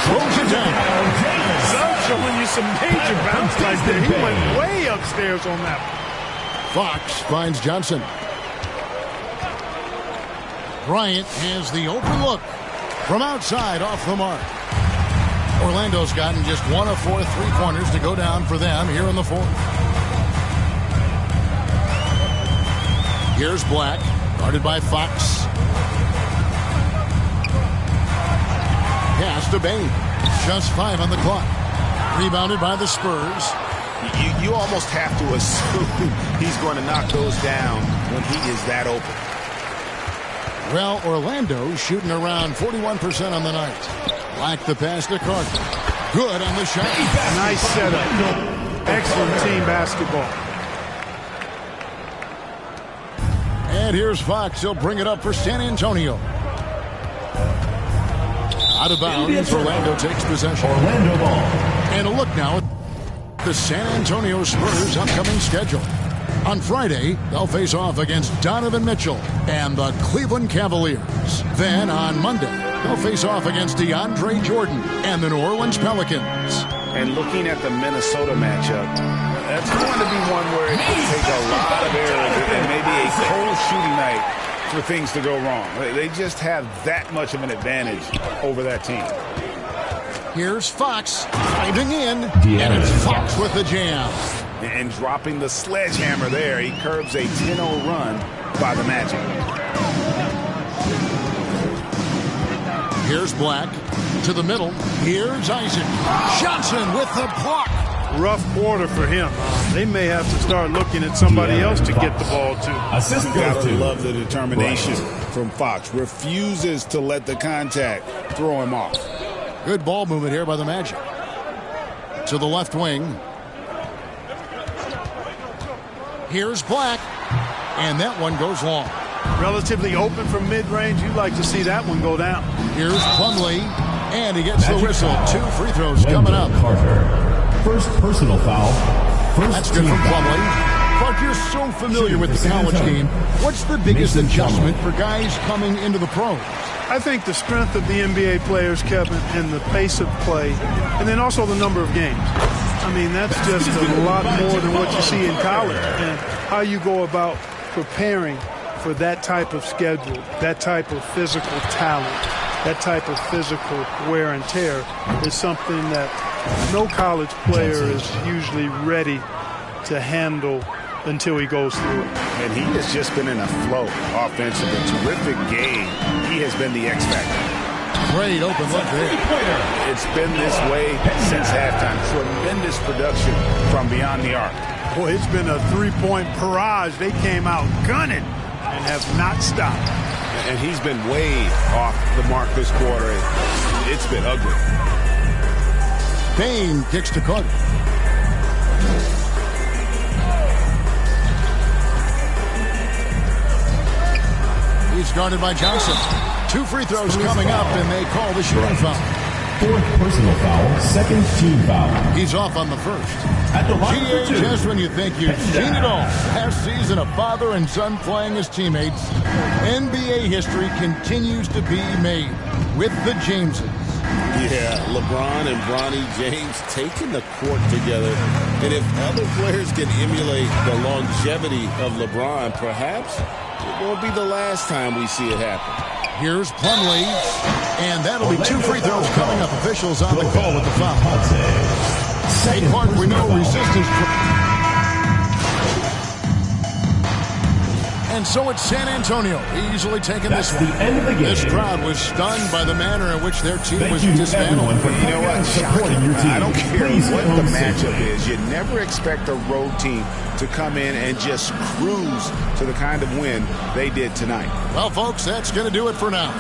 throws it down. Suggs showing you some major bounce right there. He went way upstairs on that one. Fox finds Johnson. Bryant has the open look from outside off the mark. Orlando's gotten just 1 of 4 3-pointers to go down for them here in the fourth. Here's Black, guarded by Fox. Pass to Bain. Just 5 on the clock. Rebounded by the Spurs. You almost have to assume he's going to knock those down when he is that open. Well, Orlando shooting around 41% on the night. Black the pass to Carter. Good on the shot. Nice setup. Excellent team basketball. And here's Fox. He'll bring it up for San Antonio. Out of bounds. Orlando takes possession. Orlando ball. And a look now at the San Antonio Spurs' upcoming schedule. On Friday, they'll face off against Donovan Mitchell and the Cleveland Cavaliers. Then on Monday, they'll face off against DeAndre Jordan and the New Orleans Pelicans. And looking at the Minnesota matchup, that's going to be one where it could take a lot of errors and maybe a cold shooting night for things to go wrong. They just have that much of an advantage over that team. Here's Fox finding in, and it's Fox with the jam. And dropping the sledgehammer there, he curbs a 10-0 run by the Magic. Here's Black to the middle. Here's Isaac. Johnson with the block. Rough quarter for him. They may have to start looking at somebody else to get the ball to. Assist goes to. Love the determination from Fox. Refuses to let the contact throw him off. Good ball movement here by the Magic. To the left wing. Here's Black. And that one goes long. Relatively open from mid-range. You'd like to see that one go down. Here's Plumlee. And he gets the whistle. 2 free throws coming up. Carter. First personal foul. That's good from Plumlee. Clark, you're so familiar with the college game. What's the biggest adjustment for guys coming into the pros? I think the strength of the NBA players, Kevin, and the pace of play, and then also the number of games. I mean, that's just a lot more than what you see in college. And how you go about preparing for that type of schedule, that type of physical talent, that type of physical wear and tear is something that no college player is usually ready to handle until he goes through it. And he has just been in a flow offensively. Terrific game. He has been the X factor. Great open look there. It's been this way since halftime. Tremendous production from beyond the arc. Boy, it's been a three-point barrage. They came out gunning and have not stopped. And he's been way off the mark this quarter. It's been ugly. Bain kicks to Carter. He's guarded by Johnson. 2 free throws coming up, and they call the shooting foul. 4th personal foul, 2nd team foul. He's off on the first. At the line for 2. Just when you think you've seen it all. Last season, a father and son playing as teammates. NBA history continues to be made with the Jameses. Yeah, LeBron and Bronny James taking the court together. And if other players can emulate the longevity of LeBron, perhaps it won't be the last time we see it happen. Here's Plumlee, and that'll be 2 free throws coming up. Officials on the call with the foul. St. Clark, we know resistance. And so it's San Antonio easily taking That's this one. the end of the game. This crowd was stunned by the manner in which their team Thank was you, dismantled. everyone, for You know what? supporting your team. I don't care Please what get the home matchup safely. is. You never expect a road team to come in and just cruise to the kind of win they did tonight. Well, folks, that's going to do it for now.